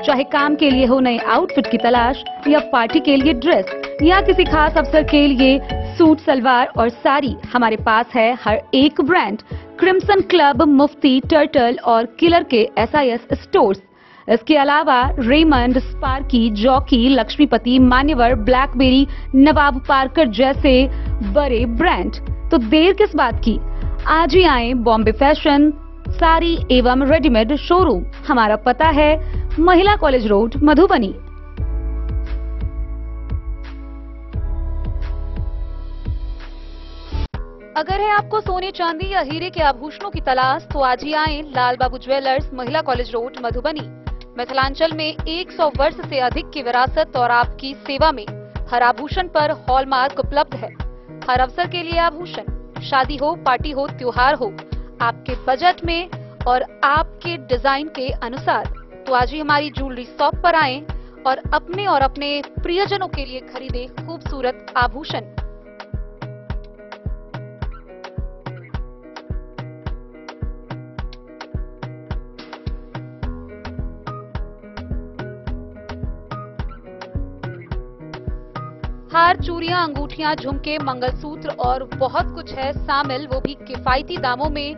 चाहे काम के लिए हो नए आउटफिट की तलाश, या पार्टी के लिए ड्रेस, या किसी खास अवसर के लिए सूट, सलवार और साड़ी, हमारे पास है हर एक ब्रांड। क्रिम्सन क्लब, मुफ्ती, टर्टल और किलर के SIS स्टोर्स। इसके अलावा रेमंड, स्पार्की, जॉकी, लक्ष्मीपति, मान्यवर, ब्लैकबेरी, नवाब पार्कर जैसे बड़े ब्रांड। तो देर किस बात की? आज ही आए बॉम्बे फैशन साड़ी एवं रेडीमेड शोरूम। हमारा पता है महिला कॉलेज रोड, मधुबनी। अगर है आपको सोने चांदी या हीरे के आभूषणों की तलाश, तो आज ही आएं लाल बाबू ज्वेलर्स, महिला कॉलेज रोड, मधुबनी। मिथिलांचल में 100 वर्ष से अधिक की विरासत और आपकी सेवा में हर आभूषण पर हॉलमार्क उपलब्ध है। हर अवसर के लिए आभूषण, शादी हो, पार्टी हो, त्योहार हो, आपके बजट में और आपके डिजाइन के अनुसार। तो आज ही हमारी ज्वेलरी शॉप पर आएं और अपने प्रियजनों के लिए खरीदे खूबसूरत आभूषण। हार, चूड़ियां, अंगूठियां, झुमके, मंगलसूत्र और बहुत कुछ है शामिल, वो भी किफायती दामों में।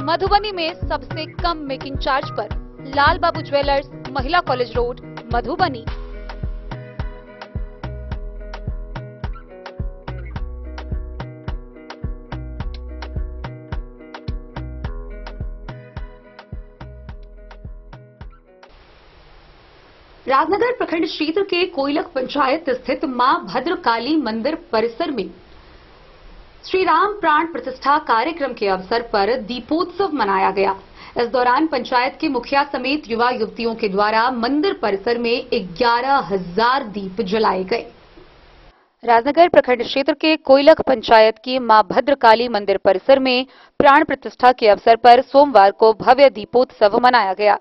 मधुबनी में सबसे कम मेकिंग चार्ज पर लाल बाबू ज्वेलर्स, महिला कॉलेज रोड, मधुबनी। राजनगर प्रखंड क्षेत्र के कोयलक पंचायत स्थित मां भद्रकाली मंदिर परिसर में श्री राम प्राण प्रतिष्ठा कार्यक्रम के अवसर पर दीपोत्सव मनाया गया। इस दौरान पंचायत के मुखिया समेत युवा युवतियों के द्वारा मंदिर परिसर में 11,000 दीप जलाए गए। राजनगर प्रखंड क्षेत्र के कोयलक पंचायत की मां भद्रकाली मंदिर परिसर में प्राण प्रतिष्ठा के अवसर पर सोमवार को भव्य दीपोत्सव मनाया गया।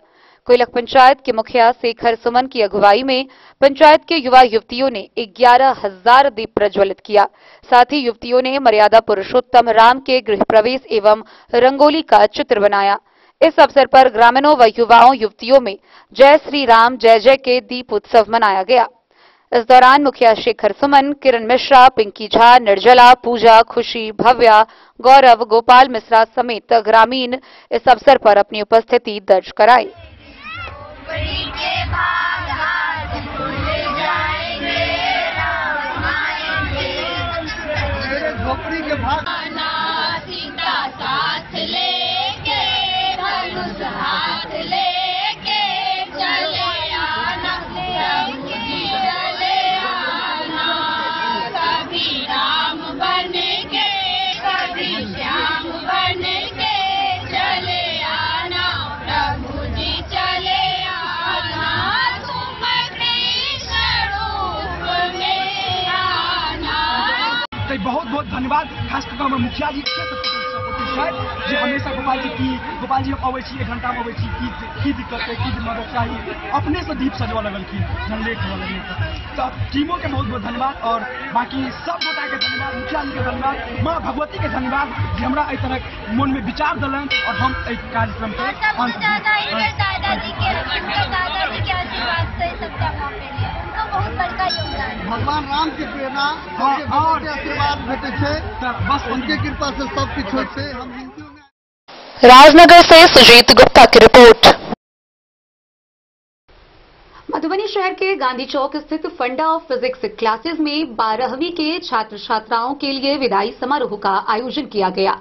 कोयलक पंचायत के मुखिया शेखर सुमन की अगुवाई में पंचायत के युवा युवतियों ने 11,000 दीप प्रज्वलित किया। साथ ही युवतियों ने मर्यादा पुरुषोत्तम राम के गृह प्रवेश एवं रंगोली का चित्र बनाया। इस अवसर पर ग्रामीणों व युवाओं युवतियों में जय श्री राम जय जय के दीप उत्सव मनाया गया। इस दौरान मुखिया शेखर सुमन, किरण मिश्रा, पिंकी झा, निर्जला, पूजा, खुशी, भव्या, गौरव, गोपाल मिश्रा समेत ग्रामीण इस अवसर पर अपनी उपस्थिति दर्ज कराई। बहुत बहुत धन्यवाद खास करके हमर मुखिया जी के जे हमेशा गोपाल जी अबै छी 1 घंटा में अबै छी की दिक्कत है की मदद चाहिए अपने से दीप सजवा लगलखिन झंडे खड़ा लगल तो टीमों के बहुत बहुत धन्यवाद और बाकी सब गोटा के धन्यवाद, मुखिया जी के धन्यवाद, माँ भगवती के धन्यवाद जे हमरा एहि तरह मन में विचार दिलन और हम एहि कार्यक्रम के दादाजी के आशीर्वाद से सबका बहुत बड़का योगदान। भगवान राम के प्रेरणा और आशीर्वाद भेटे छे, बस उनके कृपा से सब कुछ होय छे। हम हिंदू में राजनगर से सुजीत गुप्ता की रिपोर्ट। मधुबनी शहर के गांधी चौक स्थित फंडा ऑफ फिजिक्स क्लासेस में 12वीं के छात्र छात्राओं के लिए विदाई समारोह का आयोजन किया गया।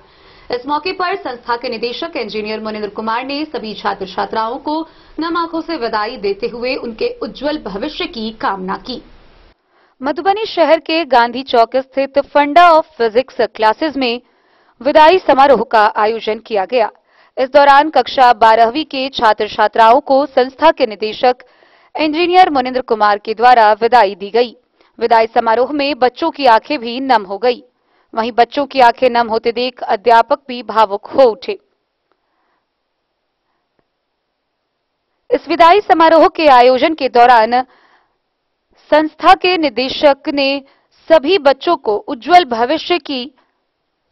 इस मौके पर संस्था के निदेशक इंजीनियर मुनिंद्र कुमार ने सभी छात्र छात्राओं को नम आंखों से विदाई देते हुए उनके उज्जवल भविष्य की कामना की। मधुबनी शहर के गांधी चौक स्थित फंडा ऑफ फिजिक्स क्लासेस में विदाई समारोह का आयोजन किया गया। इस दौरान कक्षा 12वीं के छात्र छात्राओं को संस्था के निदेशक इंजीनियर मुनिंद्र कुमार के द्वारा विदाई दी गई। विदाई समारोह में बच्चों की आंखें भी नम हो गई। वहीं बच्चों की आंखें नम होते देख अध्यापक भी भावुक हो उठे। इस विदाई समारोह के आयोजन के दौरान संस्था के निदेशक ने सभी बच्चों को उज्जवल भविष्य की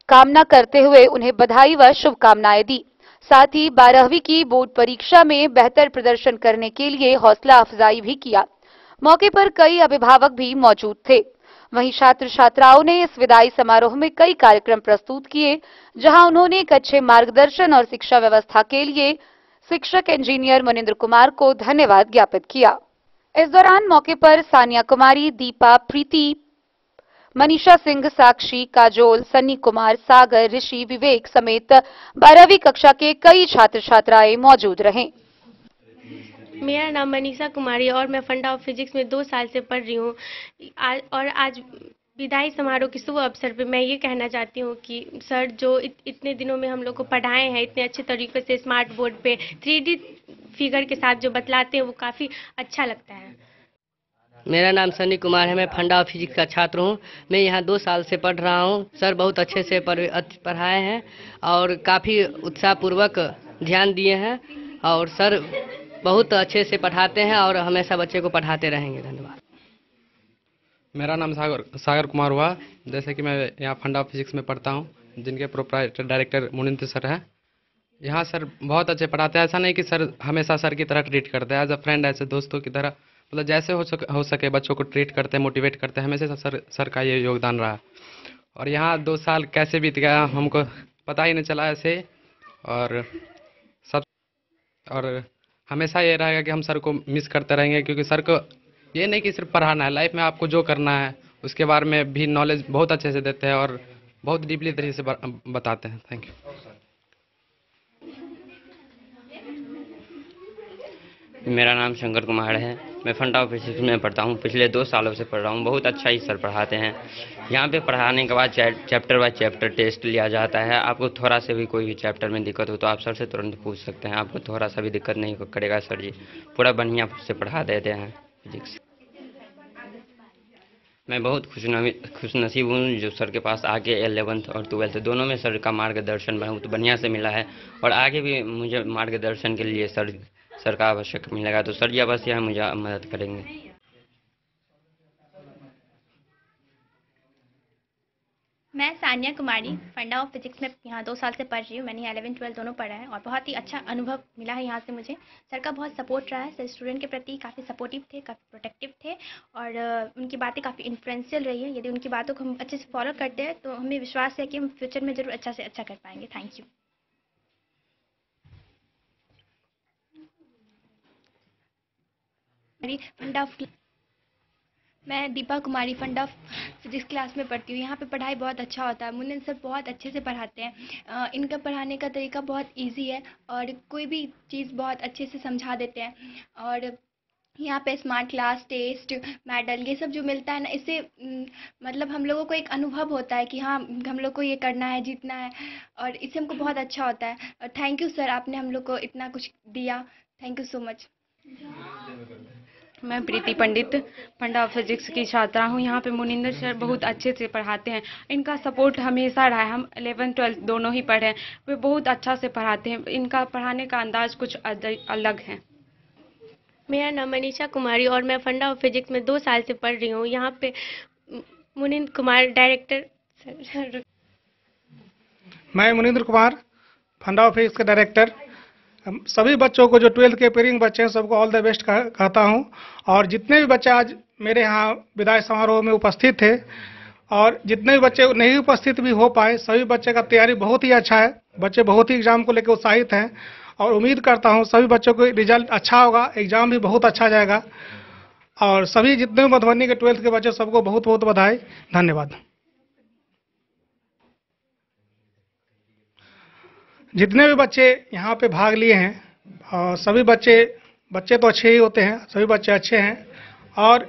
कामना करते हुए उन्हें बधाई व शुभकामनाएं दी। साथ ही 12वीं की बोर्ड परीक्षा में बेहतर प्रदर्शन करने के लिए हौसला अफजाई भी किया। मौके पर कई अभिभावक भी मौजूद थे। वहीं छात्र छात्राओं ने इस विदाई समारोह में कई कार्यक्रम प्रस्तुत किए, जहां उन्होंने एक अच्छे मार्गदर्शन और शिक्षा व्यवस्था के लिए शिक्षक इंजीनियर मुनिंद्र कुमार को धन्यवाद ज्ञापित किया। इस दौरान मौके पर सानिया कुमारी, दीपा, प्रीति, मनीषा सिंह, साक्षी, काजोल, सन्नी कुमार, सागर, ऋषि, विवेक समेत 12वीं कक्षा के कई छात्र छात्राएं मौजूद रहे। मेरा नाम मनीषा कुमारी और मैं फंडा ऑफ फिजिक्स में 2 साल से पढ़ रही हूँ और आज विदाई समारोह के शुभ अवसर पर मैं ये कहना चाहती हूँ कि सर जो इतने दिनों में हम लोग को पढ़ाए हैं, इतने अच्छे तरीके से स्मार्ट बोर्ड पे 3D फिगर के साथ जो बतलाते हैं वो काफ़ी अच्छा लगता है। मेरा नाम सन्नी कुमार है। मैं फंडा ऑफ फिजिक्स का छात्र हूँ। मैं यहाँ 2 साल से पढ़ रहा हूँ। सर बहुत अच्छे से पढ़ाए हैं और काफ़ी उत्साहपूर्वक ध्यान दिए हैं और सर बहुत अच्छे से पढ़ाते हैं और हमेशा बच्चे को पढ़ाते रहेंगे। धन्यवाद। मेरा नाम सागर कुमार हुआ। जैसे कि मैं यहाँ फंडा ऑफ फिजिक्स में पढ़ता हूँ, जिनके प्रोप्राइटर डायरेक्टर मुनिंद्र सर हैं। यहाँ सर बहुत अच्छे पढ़ाते हैं। ऐसा नहीं कि सर हमेशा सर की तरह ट्रीट करते हैं, एज अ फ्रेंड, ऐसे दोस्तों की तरह मतलब जैसे हो सके बच्चों को ट्रीट करते हैं, मोटिवेट करते हैं, हमेशा सर का ये योगदान रहा। और यहाँ 2 साल कैसे बीत गया हमको पता ही नहीं चला ऐसे। और हमेशा ये रहेगा कि हम सर को मिस करते रहेंगे, क्योंकि सर को ये नहीं कि सिर्फ पढ़ाना है, लाइफ में आपको जो करना है उसके बारे में भी नॉलेज बहुत अच्छे से देते हैं और बहुत डीपली तरीके से बताते हैं। Thank you. मेरा नाम शंकर कुमार है। मैं फंडा ऑफ फिजिक्स में पढ़ता हूँ। पिछले 2 सालों से पढ़ रहा हूँ। बहुत अच्छा ही सर पढ़ाते हैं। यहाँ पे पढ़ाने के बाद चैप्टर बाय चैप्टर टेस्ट लिया जाता है। आपको थोड़ा से भी कोई भी चैप्टर में दिक्कत हो तो आप सर से तुरंत पूछ सकते हैं। आपको थोड़ा सा भी दिक्कत नहीं करेगा सर जी, पूरा बढ़िया से पढ़ा देते हैं फिजिक्स। मैं बहुत खुशनसीब हूँ जो सर के पास आके 11th और 12th दोनों में सर का मार्गदर्शन बहुत बढ़िया से मिला है। और आगे भी मुझे मार्गदर्शन के लिए सर का आवश्यक मिलेगा तो सर जी अवश्य मुझे मदद करेंगे। मैं सानिया कुमारी फंडा ऑफ फिजिक्स में यहाँ 2 साल से पढ़ रही हूँ। मैंने 11 12 दोनों पढ़ा है और बहुत ही अच्छा अनुभव मिला है यहाँ से मुझे। सर का बहुत सपोर्ट रहा है। सर स्टूडेंट के प्रति काफ़ी सपोर्टिव थे, काफ़ी प्रोटेक्टिव थे और उनकी बातें काफ़ी इन्फ्लुएंशियल रही हैं। यदि उनकी बातों को हम अच्छे से फॉलो करते हैं तो हमें विश्वास है कि हम फ्यूचर में ज़रूर अच्छा से अच्छा कर पाएंगे। Thank you. मैं दीपा कुमारी फंडा फिजिक्स क्लास में पढ़ती हूँ। यहाँ पे पढ़ाई बहुत अच्छा होता है। मुनिंद सर बहुत अच्छे से पढ़ाते हैं। इनका पढ़ाने का तरीका बहुत इजी है और कोई भी चीज़ बहुत अच्छे से समझा देते हैं। और यहाँ पे स्मार्ट क्लास, टेस्ट, मेडल ये सब जो मिलता है ना, इससे मतलब हम लोगों को एक अनुभव होता है कि हाँ हम लोग को ये करना है, जीतना है और इससे हमको बहुत अच्छा होता है। और थैंक यू सर, आपने हम लोग को इतना कुछ दिया। Thank you so much. मैं प्रीति पंडित फंडा ऑफ फिजिक्स की छात्रा हूँ। यहाँ पे मुनिंदर सर बहुत अच्छे से पढ़ाते हैं। इनका सपोर्ट हमेशा रहा है। हम 11 12 दोनों ही पढ़े हैं। वे बहुत अच्छा से पढ़ाते हैं। इनका पढ़ाने का अंदाज कुछ अलग है। मेरा नाम मनीषा कुमारी और मैं फंडा ऑफ फिजिक्स में 2 साल से पढ़ रही हूँ। यहाँ पे मुनिंद कुमार डायरेक्टर। मैं मुनिंद्र कुमार फंडा ऑफ फिजिक्स के डायरेक्टर। सभी बच्चों को जो 12th के पेयरिंग बच्चे हैं सबको ऑल द बेस्ट कहता हूं। और जितने भी बच्चे आज मेरे यहाँ विदाई समारोह में उपस्थित थे और जितने भी बच्चे नहीं उपस्थित भी हो पाए, सभी बच्चे का तैयारी बहुत ही अच्छा है। बच्चे बहुत ही एग्जाम को लेकर उत्साहित हैं और उम्मीद करता हूं सभी बच्चों को रिजल्ट अच्छा होगा, एग्जाम भी बहुत अच्छा जाएगा। और सभी जितने भी मधुबनी के 12th के बच्चे सबको बहुत बहुत बधाई। धन्यवाद। जितने भी बच्चे यहाँ पे भाग लिए हैं और सभी बच्चे तो अच्छे ही होते हैं, सभी बच्चे अच्छे हैं और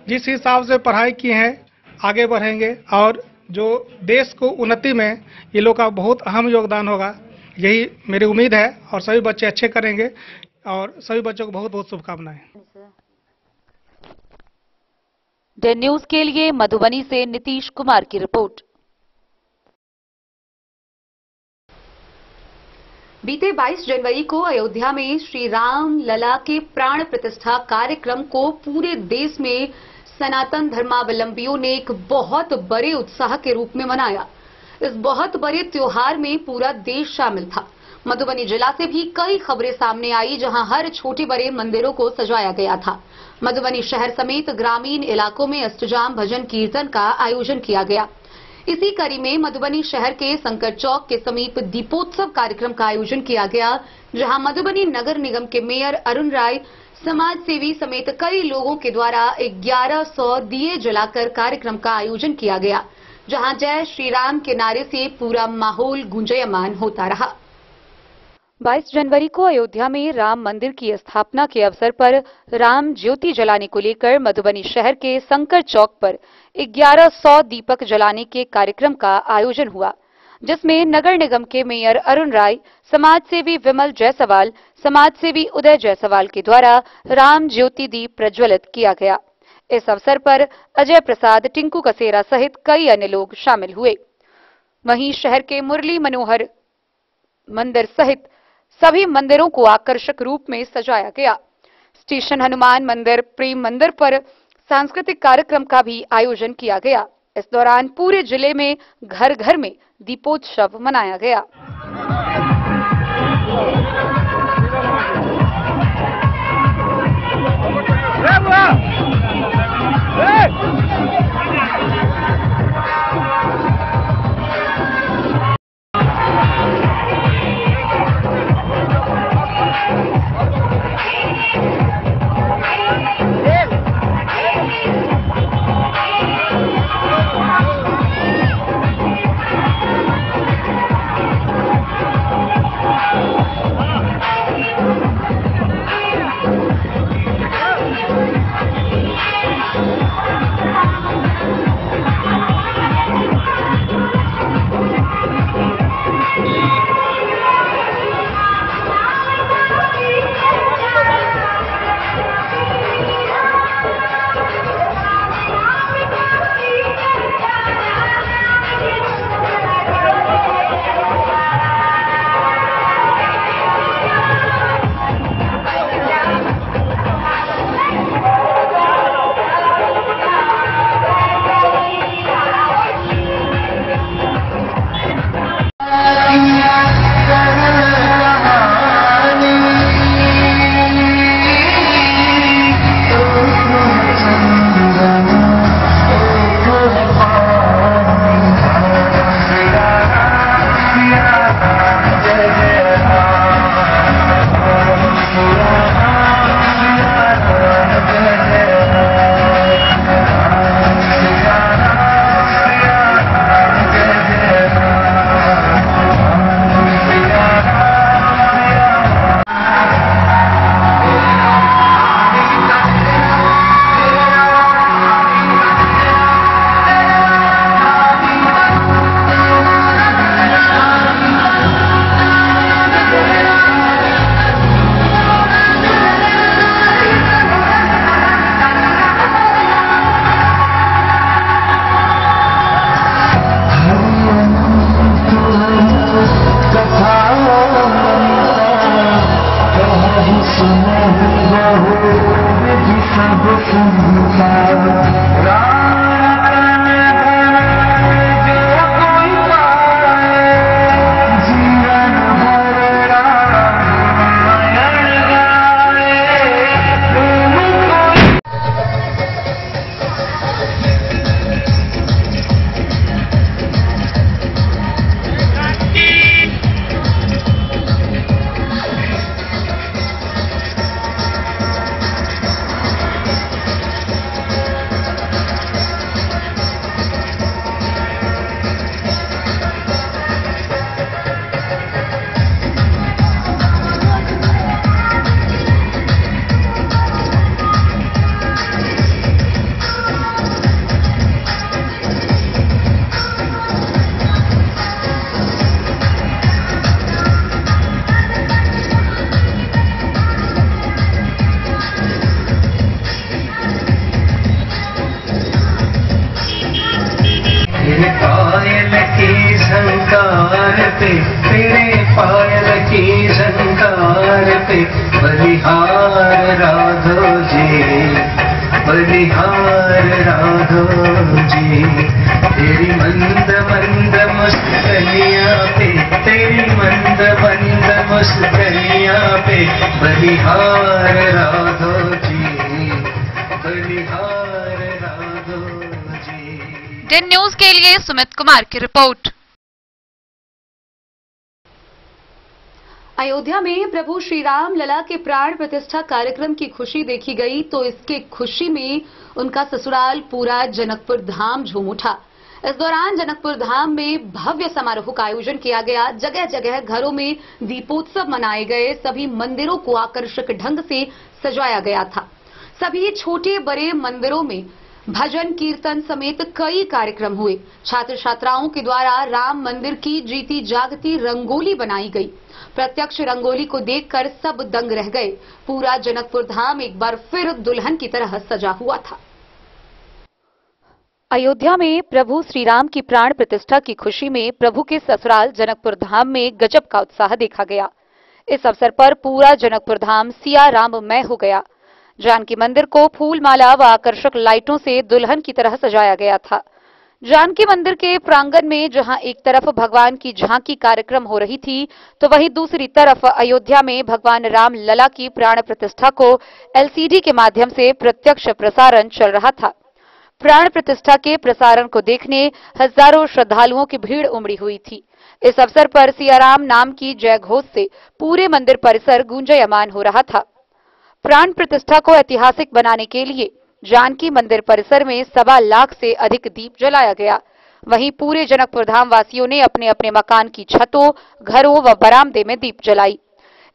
जिस हिसाब से पढ़ाई की है आगे बढ़ेंगे और जो देश को उन्नति में ये लोग का बहुत अहम योगदान होगा, यही मेरी उम्मीद है। और सभी बच्चे अच्छे करेंगे और सभी बच्चों को बहुत बहुत शुभकामनाएं। डे न्यूज के लिए मधुबनी से नीतीश कुमार की रिपोर्ट। बीते 22 जनवरी को अयोध्या में श्री राम लला के प्राण प्रतिष्ठा कार्यक्रम को पूरे देश में सनातन धर्मावलंबियों ने एक बहुत बड़े उत्साह के रूप में मनाया। इस बहुत बड़े त्योहार में पूरा देश शामिल था। मधुबनी जिला से भी कई खबरें सामने आई जहां हर छोटे बड़े मंदिरों को सजाया गया था। मधुबनी शहर समेत ग्रामीण इलाकों में अष्टजाम भजन कीर्तन का आयोजन किया गया। इसी कड़ी में मधुबनी शहर के संकट चौक के समीप दीपोत्सव कार्यक्रम का आयोजन किया गया, जहां मधुबनी नगर निगम के मेयर अरुण राय, समाज सेवी समेत कई लोगों के द्वारा 1100 दिए जलाकर कार्यक्रम का आयोजन किया गया, जहां जय श्री राम के नारे से पूरा माहौल गुंजयमान होता रहा। 22 जनवरी को अयोध्या में राम मंदिर की स्थापना के अवसर पर राम ज्योति जलाने को लेकर मधुबनी शहर के संकर चौक पर 1100 दीपक जलाने के कार्यक्रम का आयोजन हुआ, जिसमें नगर निगम के मेयर अरुण राय, समाज सेवी विमल जायसवाल, समाज सेवी उदय जायसवाल के द्वारा राम ज्योति दीप प्रज्वलित किया गया। इस अवसर पर अजय प्रसाद, टिंकू कसेरा सहित कई अन्य लोग शामिल हुए। वहीं शहर के मुरली मनोहर मंदिर सहित सभी मंदिरों को आकर्षक रूप में सजाया गया। स्टेशन हनुमान मंदिर, प्रेम मंदिर पर सांस्कृतिक कार्यक्रम का भी आयोजन किया गया। इस दौरान पूरे जिले में घर घर में दीपोत्सव मनाया गया। तेरे पायल की झंकार पे बलिहार राघव जी, बलिहार राघव जी। तेरी मंद मंद मुस्कनिया पे, तेरी मंद मंद मुस्कनिया पे बलिहार राघव जी, बलिहार राघव जी। डेन न्यूज के लिए सुमित कुमार की रिपोर्ट। अयोध्या में प्रभु श्री राम लला के प्राण प्रतिष्ठा कार्यक्रम की खुशी देखी गई तो इसके खुशी में उनका ससुराल पूरा जनकपुर धाम झूम उठा। इस दौरान जनकपुर धाम में भव्य समारोह का आयोजन किया गया। जगह जगह घरों में दीपोत्सव मनाए गए। सभी मंदिरों को आकर्षक ढंग से सजाया गया था। सभी छोटे बड़े मंदिरों में भजन कीर्तन समेत कई कार्यक्रम हुए। छात्र छात्राओं के द्वारा राम मंदिर की जीती जागती रंगोली बनाई गई। प्रत्यक्ष रंगोली को देखकर सब दंग रह गए। पूरा जनकपुर धाम एक बार फिर दुल्हन की तरह सजा हुआ था। अयोध्या में प्रभु श्री राम की प्राण प्रतिष्ठा की खुशी में प्रभु के ससुराल जनकपुर धाम में गजब का उत्साह देखा गया। इस अवसर पर पूरा जनकपुर धाम सिया राममय हो गया। जानकी मंदिर को फूल माला व आकर्षक लाइटों से दुल्हन की तरह सजाया गया था। जानकी मंदिर के प्रांगण में जहां एक तरफ भगवान की झांकी कार्यक्रम हो रही थी तो वहीं दूसरी तरफ अयोध्या में भगवान राम लला की प्राण प्रतिष्ठा को एलसीडी के माध्यम से प्रत्यक्ष प्रसारण चल रहा था। प्राण प्रतिष्ठा के प्रसारण को देखने हजारों श्रद्धालुओं की भीड़ उमड़ी हुई थी। इस अवसर पर सियाराम नाम की जय घोष से पूरे मंदिर परिसर गूंजयमान हो रहा था। प्राण प्रतिष्ठा को ऐतिहासिक बनाने के लिए जानकी मंदिर परिसर में 1.25 लाख से अधिक दीप जलाया गया। वहीं पूरे जनकपुर धाम वासियों ने अपने अपने मकान की छतों, घरों व बरामदे में दीप जलाई।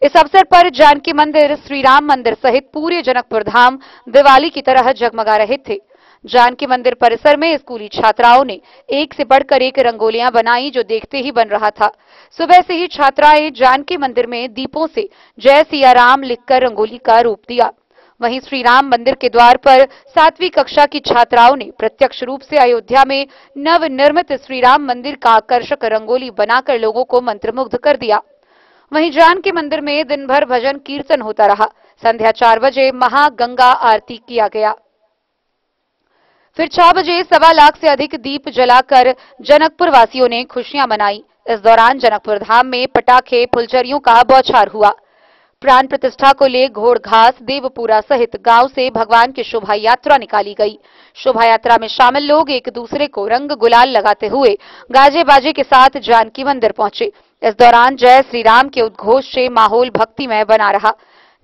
इस अवसर पर जानकी मंदिर, श्री राम मंदिर सहित पूरे जनकपुर धाम दिवाली की तरह जगमगा रहे थे। जानकी मंदिर परिसर में स्कूली छात्राओं ने एक से बढ़कर एक रंगोलियां बनाई जो देखते ही बन रहा था। सुबह से ही छात्राएं जानकी मंदिर में दीपों से जय सिया राम लिखकर रंगोली का रूप दिया। वहीं श्री राम मंदिर के द्वार पर 7वीं कक्षा की छात्राओं ने प्रत्यक्ष रूप से अयोध्या में नवनिर्मित श्री राम मंदिर का आकर्षक रंगोली बनाकर लोगों को मंत्रमुग्ध कर दिया। वहीं जानकी मंदिर में दिन भर भजन कीर्तन होता रहा। संध्या 4 बजे महागंगा आरती किया गया। फिर 6 बजे 1.25 लाख से अधिक दीप जलाकर जनकपुर वासियों ने खुशियां मनाई। इस दौरान जनकपुर धाम में पटाखे, फुलझड़ियों का बौछार हुआ। प्राण प्रतिष्ठा को ले घोड़घास, देवपुरा सहित गांव से भगवान की शोभा यात्रा निकाली गई। शोभा यात्रा में शामिल लोग एक दूसरे को रंग गुलाल लगाते हुए गाजे बाजे के साथ जानकी मंदिर पहुंचे। इस दौरान जय श्री राम के उद्घोष से माहौल भक्तिमय बना रहा।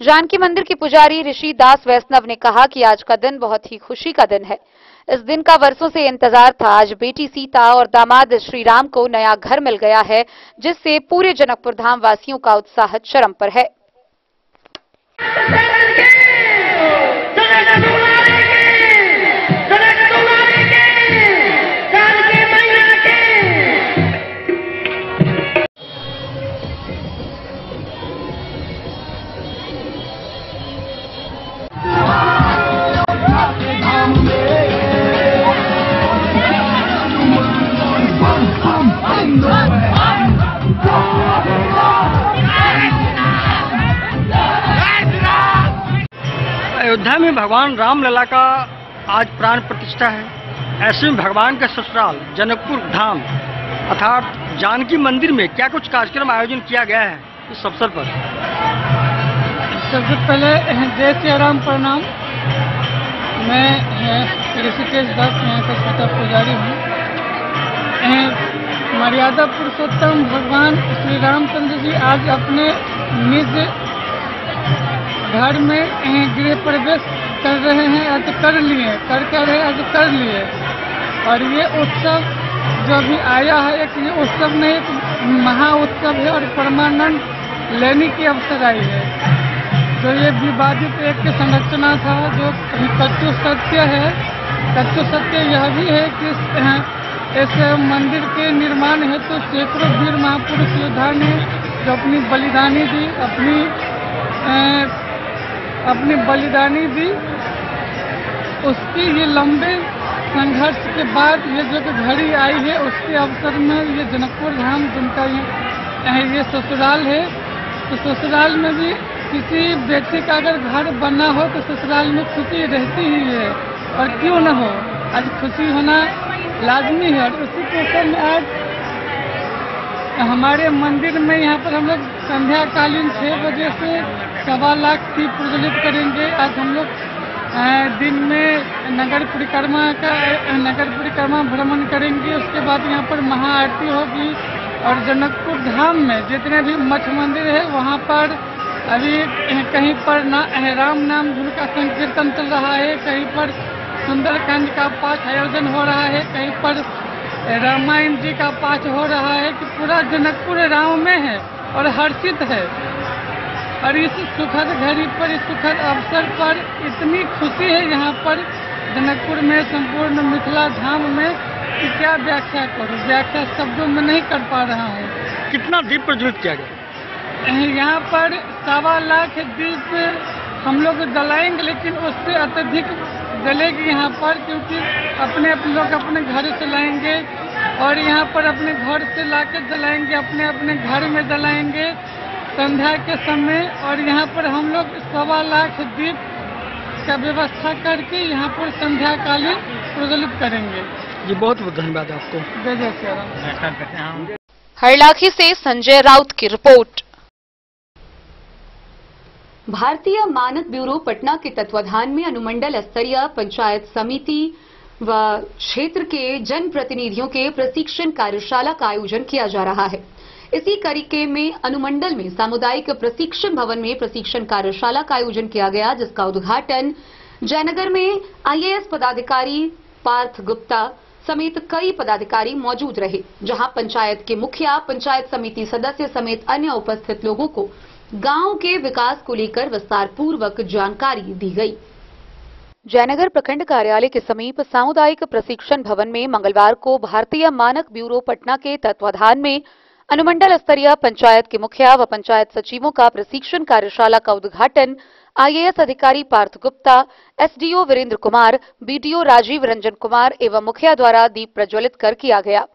जानकी मंदिर के पुजारी ऋषि दास वैष्णव ने कहा कि आज का दिन बहुत ही खुशी का दिन है। इस दिन का वर्षों से इंतजार था। आज बेटी सीता और दामाद श्री राम को नया घर मिल गया है, जिससे पूरे जनकपुर धाम वासियों का उत्साह चरम पर है। अयोध्या में भगवान रामलला का आज प्राण प्रतिष्ठा है। ऐसे में भगवान का ससुराल जनकपुर धाम अर्थात जानकी मंदिर में क्या कुछ कार्यक्रम आयोजन किया गया है इस अवसर पर? सबसे पहले जय श्री राम प्रणाम। मैं ऋषिकेश दत्त यहाँ का छोटा पुजारी हूँ। मर्यादा पुरुषोत्तम भगवान श्री रामचंद्र जी आज अपने निज घर में गृह प्रवेश कर रहे हैं, आज कर लिए। और ये उत्सव जो भी आया है एक ये उत्सव नहीं, एक महा उत्सव है और परमानंद लेने की अवसर आई है। जो ये विवादित एक के संरचना था जो कच्चू सत्य है, कच्चू सत्य यह भी है कि इस मंदिर के निर्माण हेतु सैकड़ों वीर महापुरुष योद्धा ने जो अपनी बलिदानी दी, उसकी ये लंबे संघर्ष के बाद ये जो घड़ी आई है उसके अवसर में ये जनकपुर धाम जिनका ये ससुराल है, तो ससुराल में भी किसी व्यक्ति का अगर घर बना हो तो ससुराल में खुशी रहती ही है और क्यों न हो, आज खुशी होना लाजमी है। और उसी के साथ में आज हमारे मंदिर में यहाँ पर हम लोग संध्याकालीन 6 बजे से 1.25 लाख दीप प्रज्वलित करेंगे। आज हम लोग दिन में नगर परिक्रमा भ्रमण करेंगे। उसके बाद यहाँ पर महाआरती होगी और जनकपुर धाम में जितने भी मठ मंदिर है वहाँ पर अभी कहीं पर राम नाम धुन का संकीर्तन चल रहा है, कहीं पर सुंदरकांड का पाठ आयोजन हो रहा है, कहीं पर रामायण जी का पाठ हो रहा है कि पूरा जनकपुर राम में है और हर्षित है। और इस सुखद घड़ी पर, इस सुखद अवसर पर इतनी खुशी है यहाँ पर जनकपुर में, संपूर्ण मिथिला धाम में कि क्या व्याख्या करूँ, व्याख्या शब्दों में नहीं कर पा रहा हूँ। कितना दीप प्रज्वलित किया गया? यहाँ पर 1.25 लाख दीप हम लोग जलाएंगे, लेकिन उससे अत्यधिक जलेगी यहाँ पर, क्योंकि अपने लोग अपने घर से लाएंगे और यहाँ पर अपने घर से लाके जलाएंगे, अपने घर में जलाएंगे संध्या के समय। और यहाँ पर हम लोग 1.25 लाख दीप का व्यवस्था करके यहाँ पर संध्याकालीन प्रज्वलित करेंगे। जी बहुत बहुत धन्यवाद आपको। जय श्री राम। हरलाखी से संजय राउत की रिपोर्ट। भारतीय मानक ब्यूरो पटना के तत्वाधान में अनुमंडल स्तरीय पंचायत समिति व क्षेत्र के जनप्रतिनिधियों के प्रशिक्षण कार्यशाला का आयोजन किया जा रहा है। इसी तरीके में अनुमंडल में सामुदायिक प्रशिक्षण भवन में प्रशिक्षण कार्यशाला का आयोजन किया गया, जिसका उद्घाटन जयनगर में आईएएस पदाधिकारी पार्थ गुप्ता समेत कई पदाधिकारी मौजूद रहे, जहां पंचायत के मुखिया, पंचायत समिति सदस्य समेत अन्य उपस्थित लोगों को गांव के विकास को लेकर विस्तार पूर्वक जानकारी दी गई। जयनगर प्रखंड कार्यालय के समीप सामुदायिक प्रशिक्षण भवन में मंगलवार को भारतीय मानक ब्यूरो पटना के तत्वाधान में अनुमंडल स्तरीय पंचायत के मुखिया व पंचायत सचिवों का प्रशिक्षण कार्यशाला का उद्घाटन आईएएस अधिकारी पार्थ गुप्ता, एसडीओ वीरेंद्र कुमार, बीडीओ राजीव रंजन कुमार एवं मुखिया द्वारा दीप प्रज्वलित कर किया गया।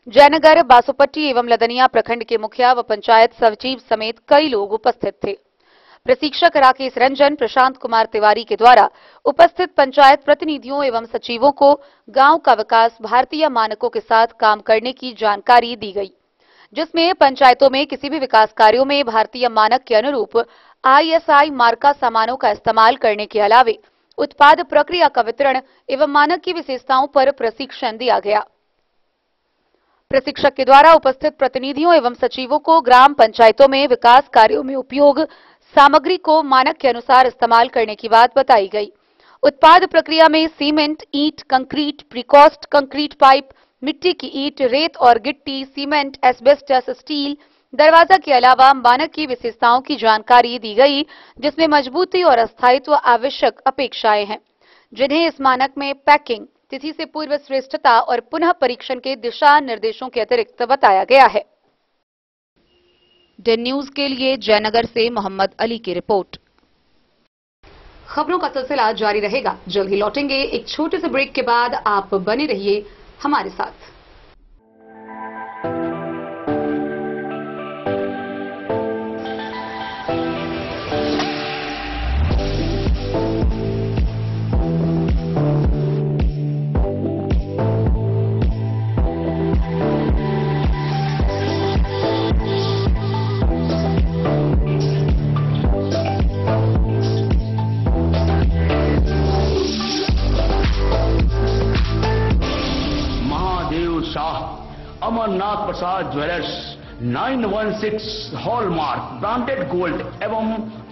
जयनगर, बासोपट्टी एवं लदनिया प्रखंड के मुखिया व पंचायत सचिव समेत कई लोग उपस्थित थे। प्रशिक्षक राकेश रंजन, प्रशांत कुमार तिवारी के द्वारा उपस्थित पंचायत प्रतिनिधियों एवं सचिवों को गांव का विकास भारतीय मानकों के साथ काम करने की जानकारी दी गई, जिसमें पंचायतों में किसी भी विकास कार्यों में भारतीय मानक के अनुरूप आईएसआई मार्का सामानों का इस्तेमाल करने के अलावे उत्पाद प्रक्रिया का वितरण एवं मानक की विशेषताओं पर प्रशिक्षण दिया गया। प्रशिक्षक के द्वारा उपस्थित प्रतिनिधियों एवं सचिवों को ग्राम पंचायतों में विकास कार्यों में उपयोग सामग्री को मानक के अनुसार इस्तेमाल करने की बात बताई गई। उत्पाद प्रक्रिया में सीमेंट, ईंट, कंक्रीट, प्रीकॉस्ट कंक्रीट पाइप, मिट्टी की ईंट, रेत और गिट्टी, सीमेंट, एस्बेस्टस, स्टील, दरवाजा के अलावा मानक की विशेषताओं की जानकारी दी गई, जिसमें मजबूती और अस्थायित्व आवश्यक अपेक्षाएं हैं, जिन्हें इस मानक में पैकिंग, तिथि से पूर्व श्रेष्ठता और पुनः परीक्षण के दिशा निर्देशों के अतिरिक्त बताया गया है। डे न्यूज के लिए जयनगर से मोहम्मद अली की रिपोर्ट। खबरों का सिलसिला जारी रहेगा, जल्द ही लौटेंगे एक छोटे से ब्रेक के बाद। आप बने रहिए हमारे साथ। सोमनाथ प्रसाद ज्वेलर्स 916 हॉलमार्क ब्रांडेड गोल्ड एवं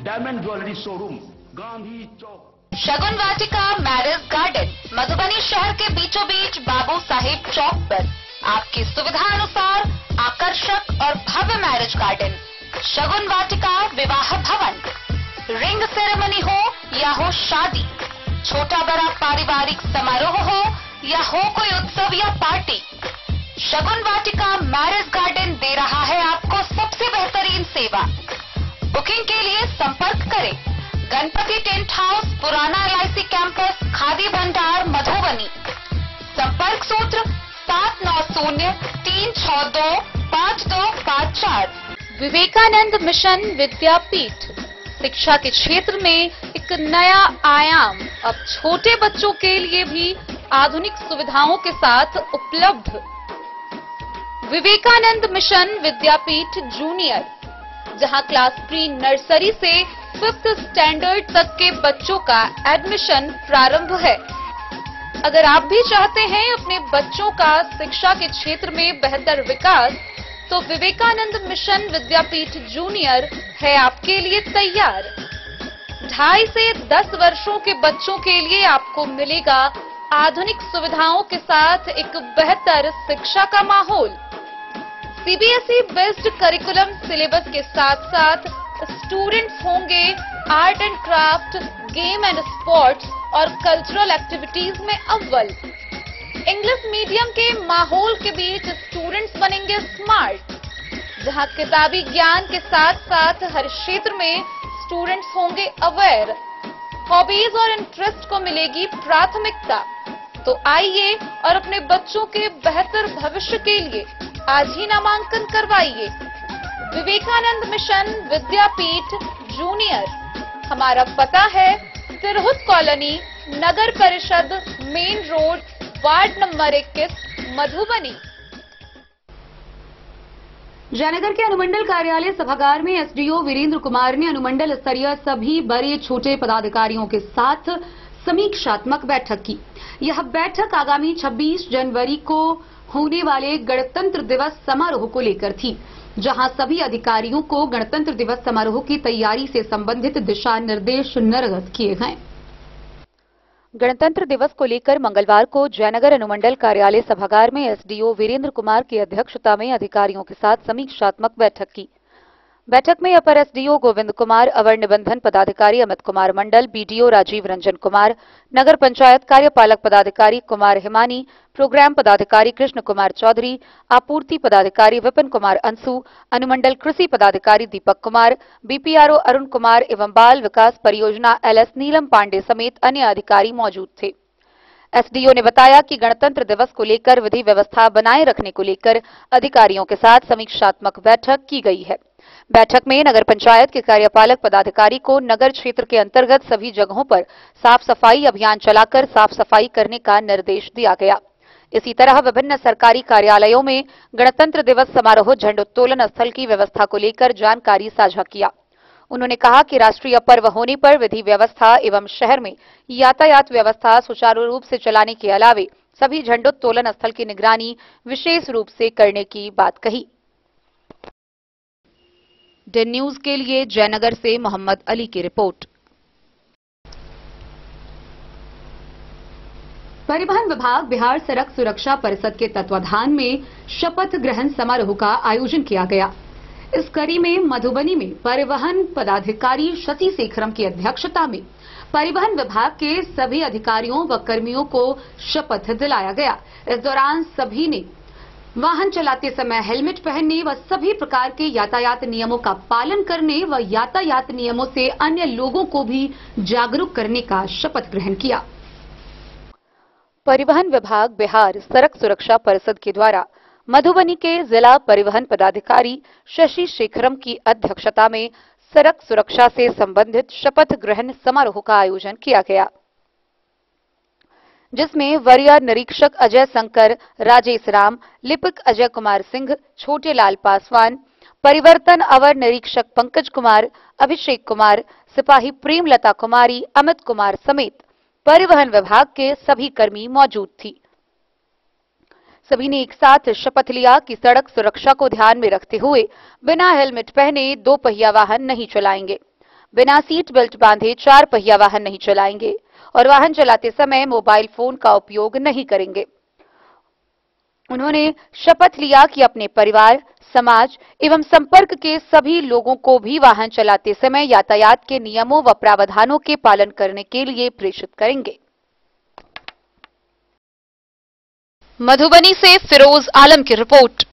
डायमंड ज्वेलरी शोरूम, गांधी चौक। शगुन वाटिका मैरिज गार्डन मधुबनी शहर के बीचों बीच बाबू साहिब चौक पर आपकी सुविधा अनुसार आकर्षक और भव्य मैरिज गार्डन शगुन वाटिका विवाह भवन। रिंग सेरेमनी हो या हो शादी, छोटा बड़ा पारिवारिक समारोह हो या हो कोई उत्सव या पार्टी, शगुन वाटिका मैरिज गार्डन दे रहा है आपको सबसे बेहतरीन सेवा। बुकिंग के लिए संपर्क करें गणपति टेंट हाउस, पुराना LIC कैंपस, खादी भंडार, मधुबनी। संपर्क सूत्र 7903625254। विवेकानंद मिशन विद्यापीठ शिक्षा के क्षेत्र में एक नया आयाम अब छोटे बच्चों के लिए भी आधुनिक सुविधाओं के साथ उपलब्ध। विवेकानंद मिशन विद्यापीठ जूनियर, जहां क्लास प्री नर्सरी से 5th स्टैंडर्ड तक के बच्चों का एडमिशन प्रारंभ है। अगर आप भी चाहते हैं अपने बच्चों का शिक्षा के क्षेत्र में बेहतर विकास, तो विवेकानंद मिशन विद्यापीठ जूनियर है आपके लिए तैयार। 2.5 से 10 वर्षों के बच्चों के लिए आपको मिलेगा आधुनिक सुविधाओं के साथ एक बेहतर शिक्षा का माहौल। CBSE बेस्ड करिकुलम सिलेबस के साथ साथ स्टूडेंट्स होंगे art and craft, game and sports और कल्चरल एक्टिविटीज में अव्वल। इंग्लिश मीडियम के माहौल के बीच स्टूडेंट्स बनेंगे स्मार्ट, जहां किताबी ज्ञान के साथ साथ हर क्षेत्र में स्टूडेंट्स होंगे अवेयर। हॉबीज और इंटरेस्ट को मिलेगी प्राथमिकता। तो आइए और अपने बच्चों के बेहतर भविष्य के लिए आज ही नामांकन करवाइए। विवेकानंद मिशन विद्यापीठ जूनियर, हमारा पता है तिरहुत कॉलोनी, नगर परिषद, main road, ward number 21, Madhubani. Jaynagar के अनुमंडल कार्यालय सभागार में SDO वीरेंद्र कुमार ने अनुमंडल स्तरीय सभी बड़े छोटे पदाधिकारियों के साथ समीक्षात्मक बैठक की। यह बैठक आगामी 26 जनवरी को होने वाले गणतंत्र दिवस समारोह को लेकर थी, जहां सभी अधिकारियों को गणतंत्र दिवस समारोह की तैयारी से संबंधित दिशा निर्देश निर्गत किए गए। गणतंत्र दिवस को लेकर मंगलवार को जयनगर अनुमंडल कार्यालय सभागार में SDO वीरेंद्र कुमार की अध्यक्षता में अधिकारियों के साथ समीक्षात्मक बैठक की। बैठक में अपर SDO गोविंद कुमार, अवर निबंधन पदाधिकारी अमित कुमार मंडल, BDO राजीव रंजन कुमार, नगर पंचायत कार्यपालक पदाधिकारी कुमार हिमानी, प्रोग्राम पदाधिकारी कृष्ण कुमार चौधरी, आपूर्ति पदाधिकारी विपिन कुमार अंसु, अनुमंडल कृषि पदाधिकारी दीपक कुमार, BPRO अरुण कुमार एवं बाल विकास परियोजना LS नीलम पांडे समेत अन्य अधिकारी मौजूद थे। SDO ने बताया कि गणतंत्र दिवस को लेकर विधि व्यवस्था बनाए रखने को लेकर अधिकारियों के साथ समीक्षात्मक बैठक की गई है। बैठक में नगर पंचायत के कार्यपालक पदाधिकारी को नगर क्षेत्र के अंतर्गत सभी जगहों पर साफ सफाई अभियान चलाकर साफ सफाई करने का निर्देश दिया गया। इसी तरह विभिन्न सरकारी कार्यालयों में गणतंत्र दिवस समारोह झंडोत्तोलन स्थल की व्यवस्था को लेकर जानकारी साझा किया। उन्होंने कहा कि राष्ट्रीय पर्व होने पर विधि व्यवस्था एवं शहर में यातायात व्यवस्था सुचारू रूप से चलाने के अलावे सभी झंडोत्तोलन स्थल की निगरानी विशेष रूप से करने की बात कही। डेन न्यूज के लिए जयनगर से मोहम्मद अली की रिपोर्ट। परिवहन विभाग बिहार सड़क सुरक्षा परिषद के तत्वाधान में शपथ ग्रहण समारोह का आयोजन किया गया। इस कड़ी में मधुबनी में परिवहन पदाधिकारी शशि शेखरम की अध्यक्षता में परिवहन विभाग के सभी अधिकारियों व कर्मियों को शपथ दिलाया गया। इस दौरान सभी ने वाहन चलाते समय हेलमेट पहनने व सभी प्रकार के यातायात नियमों का पालन करने व यातायात नियमों से अन्य लोगों को भी जागरूक करने का शपथ ग्रहण किया। परिवहन विभाग बिहार सड़क सुरक्षा परिषद के द्वारा मधुबनी के जिला परिवहन पदाधिकारी शशि शेखरम की अध्यक्षता में सड़क सुरक्षा से संबंधित शपथ ग्रहण समारोह का आयोजन किया गया, जिसमें वरीय निरीक्षक अजय शंकर, राजेश राम, लिपिक अजय कुमार सिंह, छोटे लाल पासवान, परिवर्तन अवर निरीक्षक पंकज कुमार, अभिषेक कुमार, सिपाही प्रेमलता कुमारी, अमित कुमार समेत परिवहन विभाग के सभी कर्मी मौजूद थी। सभी ने एक साथ शपथ लिया कि सड़क सुरक्षा को ध्यान में रखते हुए बिना हेलमेट पहने 2 पहिया वाहन नहीं चलाएंगे, बिना सीट बेल्ट बांधे 4 पहिया वाहन नहीं चलाएंगे और वाहन चलाते समय मोबाइल फोन का उपयोग नहीं करेंगे। उन्होंने शपथ लिया कि अपने परिवार, समाज एवं संपर्क के सभी लोगों को भी वाहन चलाते समय यातायात के नियमों व प्रावधानों के पालन करने के लिए प्रेषित करेंगे। मधुबनी से फिरोज आलम की रिपोर्ट।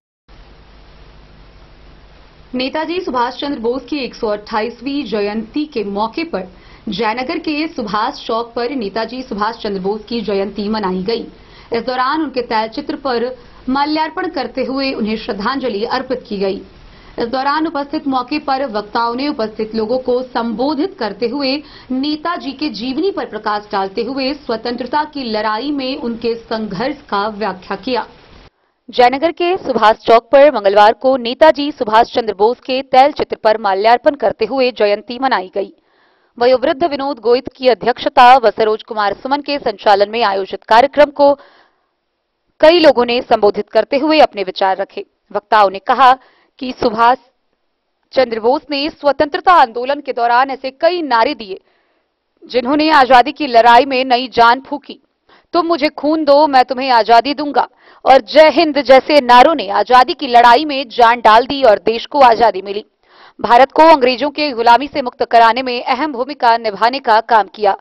नेताजी सुभाष चंद्र बोस की 128वीं जयंती के मौके पर जयनगर के सुभाष चौक पर नेताजी सुभाष चंद्र बोस की जयंती मनाई गई। इस दौरान उनके तैलचित्र पर माल्यार्पण करते हुए उन्हें श्रद्धांजलि अर्पित की गई। इस दौरान उपस्थित मौके पर वक्ताओं ने उपस्थित लोगों को संबोधित करते हुए नेताजी के जीवनी पर प्रकाश डालते हुए स्वतंत्रता की लड़ाई में उनके संघर्ष का व्याख्या किया। जयनगर के सुभाष चौक पर मंगलवार को नेताजी सुभाष चंद्र बोस के तैलचित्र पर माल्यार्पण करते हुए जयंती मनाई गई। वयोवृद्ध विनोद गोइत की अध्यक्षता व सरोज कुमार सुमन के संचालन में आयोजित कार्यक्रम को कई लोगों ने संबोधित करते हुए अपने विचार रखे। वक्ताओं ने कहा कि सुभाष चंद्र बोस ने स्वतंत्रता आंदोलन के दौरान ऐसे कई नारे दिए जिन्होंने आजादी की लड़ाई में नई जान फूंकी। तुम मुझे खून दो, मैं तुम्हें आजादी दूंगा और जय हिंद जैसे नारों ने आजादी की लड़ाई में जान डाल दी और देश को आजादी मिली। भारत को अंग्रेजों के गुलामी से मुक्त कराने में अहम भूमिका निभाने का काम किया।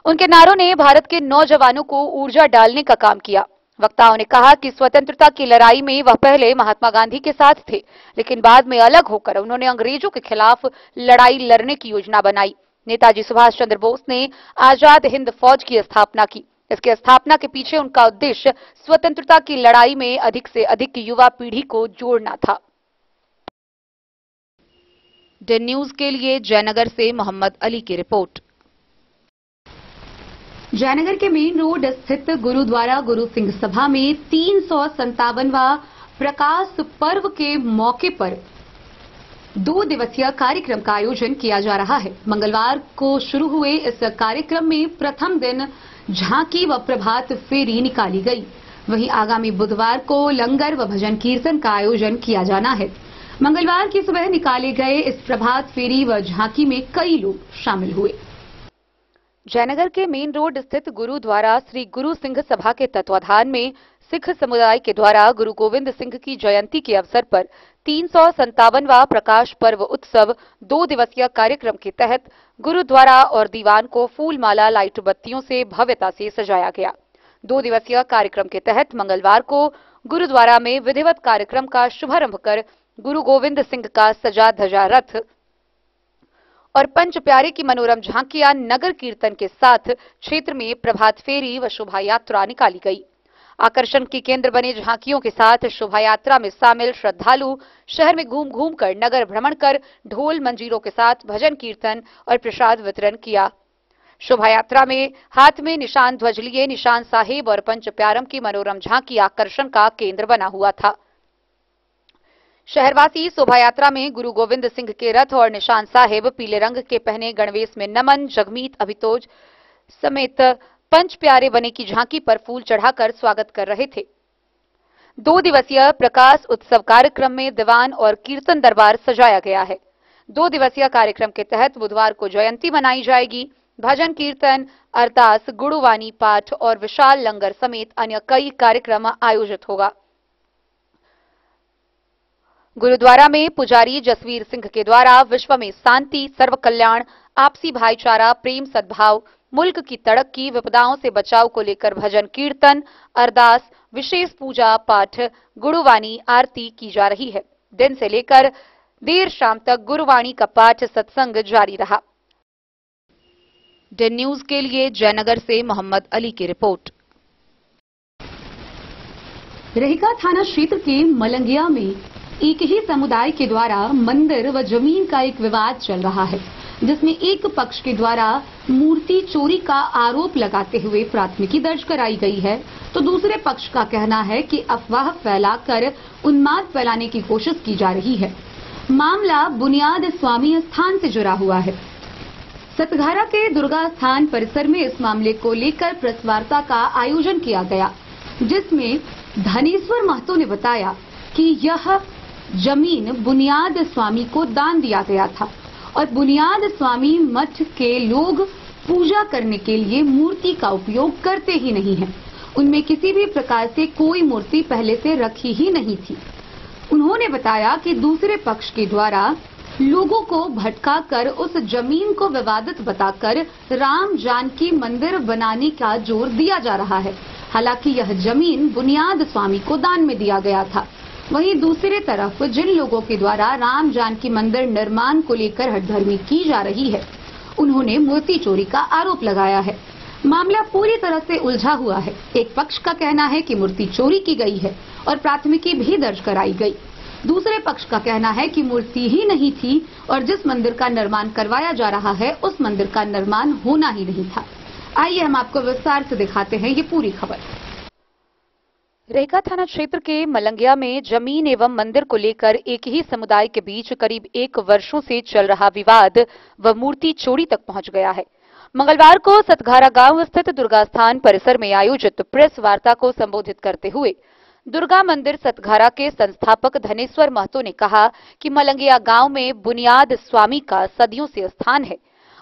उनके नारों ने भारत के नौजवानों को ऊर्जा डालने का काम किया। वक्ताओं ने कहा कि स्वतंत्रता की लड़ाई में वह पहले महात्मा गांधी के साथ थे, लेकिन बाद में अलग होकर उन्होंने अंग्रेजों के खिलाफ लड़ाई लड़ने की योजना बनाई। नेताजी सुभाष चंद्र बोस ने आजाद हिंद फौज की स्थापना की। इसके स्थापना के पीछे उनका उद्देश्य स्वतंत्रता की लड़ाई में अधिक से अधिक युवा पीढ़ी को जोड़ना था। डेन न्यूज के लिए जयनगर से मोहम्मद अली की रिपोर्ट। जयनगर के मेन रोड स्थित गुरुद्वारा गुरु सिंह सभा में 357वां प्रकाश पर्व के मौके पर 2 दिवसीय कार्यक्रम का आयोजन किया जा रहा है। मंगलवार को शुरू हुए इस कार्यक्रम में प्रथम दिन झांकी व प्रभात फेरी निकाली गई। वहीं आगामी बुधवार को लंगर व भजन कीर्तन का आयोजन किया जाना है। मंगलवार की सुबह निकाले गए इस प्रभात फेरी व झांकी में कई लोग शामिल हुए। जयनगर के मेन रोड स्थित गुरुद्वारा श्री गुरु सिंह सभा के तत्वाधान में सिख समुदाय के द्वारा गुरु गोविंद सिंह की जयंती के अवसर पर 357वां प्रकाश पर्व उत्सव 2 दिवसीय कार्यक्रम के तहत गुरुद्वारा और दीवान को फूल माला लाइट बत्तियों से भव्यता से सजाया गया। 2 दिवसीय कार्यक्रम के तहत मंगलवार को गुरुद्वारा में विधिवत कार्यक्रम का शुभारंभ कर गुरु गोविंद सिंह का सजा धजा रथ और पंच प्यारे की मनोरम झांकियां नगर कीर्तन के साथ क्षेत्र में प्रभात फेरी व शोभा यात्रा निकाली गई। आकर्षण के केंद्र बने झांकियों के साथ शोभा यात्रा में शामिल श्रद्धालु शहर में घूम घूम कर नगर भ्रमण कर ढोल मंजीरों के साथ भजन कीर्तन और प्रसाद वितरण किया। शोभा यात्रा में हाथ में निशान ध्वज लिए निशान साहिब और पंच प्यारम की मनोरम झांकी आकर्षण का केंद्र बना हुआ था। शहरवासी शोभा यात्रा में गुरु गोविंद सिंह के रथ और निशान साहिब पीले रंग के पहने गणवेश में नमन, जगमीत, अभितोज समेत पंच प्यारे बने की झांकी पर फूल चढ़ाकर स्वागत कर रहे थे। 2 दिवसीय प्रकाश उत्सव कार्यक्रम में दीवान और कीर्तन दरबार सजाया गया है। 2 दिवसीय कार्यक्रम के तहत बुधवार को जयंती मनाई जाएगी। भजन कीर्तन, अरदास, गुरुवाणी पाठ और विशाल लंगर समेत अन्य कई कार्यक्रम आयोजित होगा। गुरुद्वारा में पुजारी जसवीर सिंह के द्वारा विश्व में शांति, सर्व कल्याण, आपसी भाईचारा, प्रेम, सद्भाव, मुल्क की तरक्की, विपदाओं से बचाव को लेकर भजन कीर्तन, अरदास, विशेष पूजा पाठ, गुरुवाणी आरती की जा रही है। दिन से लेकर देर शाम तक गुरुवाणी का पाठ सत्संग जारी रहा। डेन न्यूज के लिए जयनगर से मोहम्मद अली की रिपोर्ट। रहिका थाना क्षेत्र के मलंगिया में एक ही समुदाय के द्वारा मंदिर व जमीन का एक विवाद चल रहा है, जिसमें एक पक्ष के द्वारा मूर्ति चोरी का आरोप लगाते हुए प्राथमिकी दर्ज कराई गई है, तो दूसरे पक्ष का कहना है कि अफवाह फैलाकर उन्माद फैलाने की कोशिश की जा रही है। मामला बुनियाद स्वामी स्थान से जुड़ा हुआ है। सतघारा के दुर्गा स्थान परिसर में इस मामले को लेकर प्रेस वार्ता का आयोजन किया गया, जिसमें धनेश्वर महतो ने बताया कि यह जमीन बुनियाद स्वामी को दान दिया गया था और बुनियाद स्वामी मठ के लोग पूजा करने के लिए मूर्ति का उपयोग करते ही नहीं हैं। उनमें किसी भी प्रकार से कोई मूर्ति पहले से रखी ही नहीं थी। उन्होंने बताया कि दूसरे पक्ष के द्वारा लोगों को भटकाकर उस जमीन को विवादित बताकर राम जानकी मंदिर बनाने का जोर दिया जा रहा है। हालांकि यह जमीन बुनियाद स्वामी को दान में दिया गया था। वहीं दूसरी तरफ जिन लोगों के द्वारा राम जानकी मंदिर निर्माण को लेकर हठधर्मी की जा रही है, उन्होंने मूर्ति चोरी का आरोप लगाया है। मामला पूरी तरह से उलझा हुआ है। एक पक्ष का कहना है कि मूर्ति चोरी की गई है और प्राथमिकी भी दर्ज कराई गई। दूसरे पक्ष का कहना है कि मूर्ति ही नहीं थी और जिस मंदिर का निर्माण करवाया जा रहा है उस मंदिर का निर्माण होना ही नहीं था। आइए हम आपको विस्तार से दिखाते हैं ये पूरी खबर। रेखा थाना क्षेत्र के मलंगिया में जमीन एवं मंदिर को लेकर एक ही समुदाय के बीच करीब 1 वर्षों से चल रहा विवाद व मूर्ति चोरी तक पहुंच गया है। मंगलवार को सतघारा गांव स्थित दुर्गा स्थान परिसर में आयोजित प्रेस वार्ता को संबोधित करते हुए दुर्गा मंदिर सतघारा के संस्थापक धनेश्वर महतो ने कहा कि मलंगिया गांव में बुनियाद स्वामी का सदियों से स्थान है।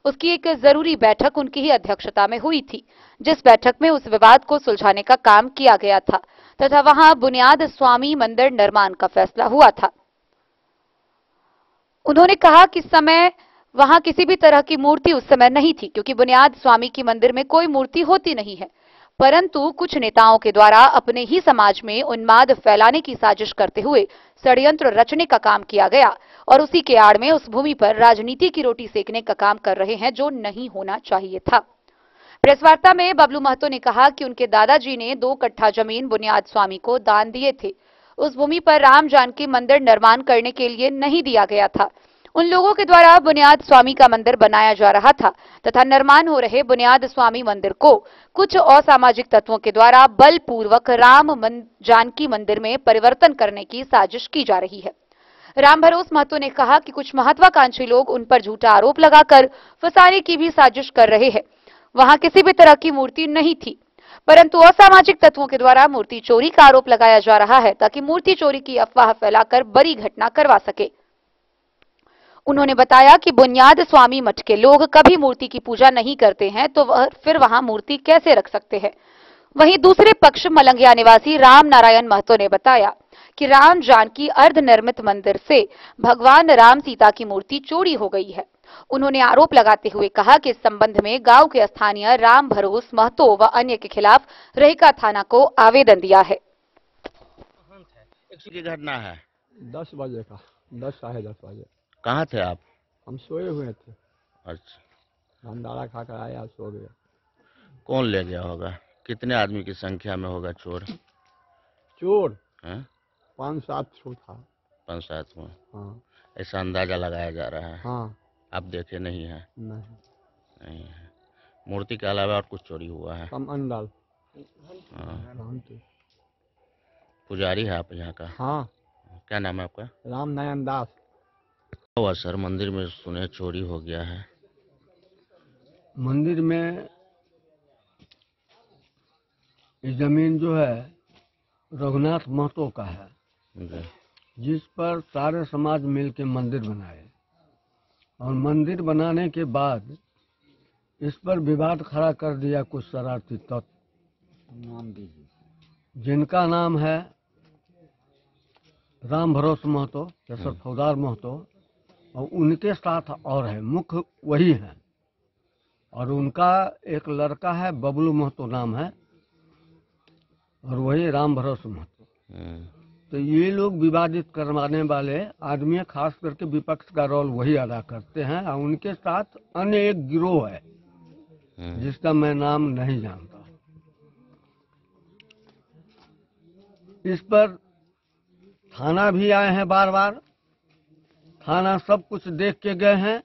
उसकी एक जरूरी बैठक उनकी ही अध्यक्षता में हुई थी, जिस बैठक में उस विवाद को सुलझाने का काम किया गया था तथा वहां बुनियाद स्वामी मंदिर निर्माण का फैसला हुआ था। उन्होंने कहा कि समय वहां किसी भी तरह की मूर्ति उस समय नहीं थी, क्योंकि बुनियाद स्वामी की मंदिर में कोई मूर्ति होती नहीं है, परंतु कुछ नेताओं के द्वारा अपने ही समाज में उन्माद फैलाने की साजिश करते हुए षड्यंत्र रचने का काम किया गया और उसी के आड़ में उस भूमि पर राजनीति की रोटी सेकने का काम कर रहे हैं, जो नहीं होना चाहिए था। प्रेस वार्ता में बबलू महतो ने कहा कि उनके दादाजी ने 2 कट्ठा जमीन बुनियाद स्वामी को दान दिए थे। उस भूमि पर राम जानकी मंदिर निर्माण करने के लिए नहीं दिया गया था। उन लोगों के द्वारा बुनियाद स्वामी का मंदिर बनाया जा रहा था तथा निर्माण हो रहे बुनियाद स्वामी मंदिर को कुछ असामाजिक तत्वों के द्वारा बलपूर्वक राम जानकी मंदिर में परिवर्तन करने की साजिश की जा रही है। राम भरोस महतो ने कहा कि कुछ महत्वाकांक्षी लोग उन पर झूठा आरोप लगाकर फंसाने की भी साजिश कर रहे हैं। वहां किसी भी तरह की मूर्ति नहीं थी, परंतु असामाजिक तत्वों के द्वारा मूर्ति चोरी का आरोप लगाया जा रहा है ताकि मूर्ति चोरी की अफवाह फैलाकर बड़ी घटना करवा सके। उन्होंने बताया कि बुनियाद स्वामी मठ के लोग कभी मूर्ति की पूजा नहीं करते हैं, तो फिर वहां मूर्ति कैसे रख सकते हैं। वहीं दूसरे पक्ष मलंगिया निवासी राम नारायण महतो ने बताया कि राम जानकी अर्धनिर्मित मंदिर से भगवान राम सीता की मूर्ति चोरी हो गई है। उन्होंने आरोप लगाते हुए कहा कि इस संबंध में गांव के स्थानीय राम भरोस महतो व अन्य के खिलाफ रेखा थाना को आवेदन दिया है। की घटना है 10 बजे का 10 साढ़े 10 बजे। कहाँ थे आप? हम सोए हुए थे। अच्छा, भंडारा खाकर आया, सो गया। कौन ले गया होगा? कितने आदमी की संख्या में होगा चोर? चोर 5-7 था। 5-7 में? हाँ। ऐसा अंदाजा लगाया जा रहा है। हाँ। आप देखे नहीं है? नहीं है। मूर्ति के अलावा और कुछ चोरी हुआ है? अंडाल। पुजारी है आप यहाँ का? हाँ। क्या नाम है आपका? राम नारायण दास। हुआ सर, मंदिर में सुने चोरी हो गया है। मंदिर में ये जमीन जो है रघुनाथ महतो का है, जिस पर सारे समाज मिलकर मंदिर बनाए और मंदिर बनाने के बाद इस पर विवाद खड़ा कर दिया कुछ शरारती तत्व। नाम दीजिए। जिनका नाम है राम भरोस महतो, केशर फौदार महतो, और उनके साथ और है, मुख्य वही है, और उनका एक लड़का है बबलू महतो नाम है, और वही राम भरोस महतो। तो ये लोग विवादित करवाने वाले आदमी, खास करके विपक्ष का रोल वही अदा करते हैं, और उनके साथ अन्य एक गिरोह है जिसका मैं नाम नहीं जानता। इस पर थाना भी आए हैं, बार बार थाना सब कुछ देख के गए हैं।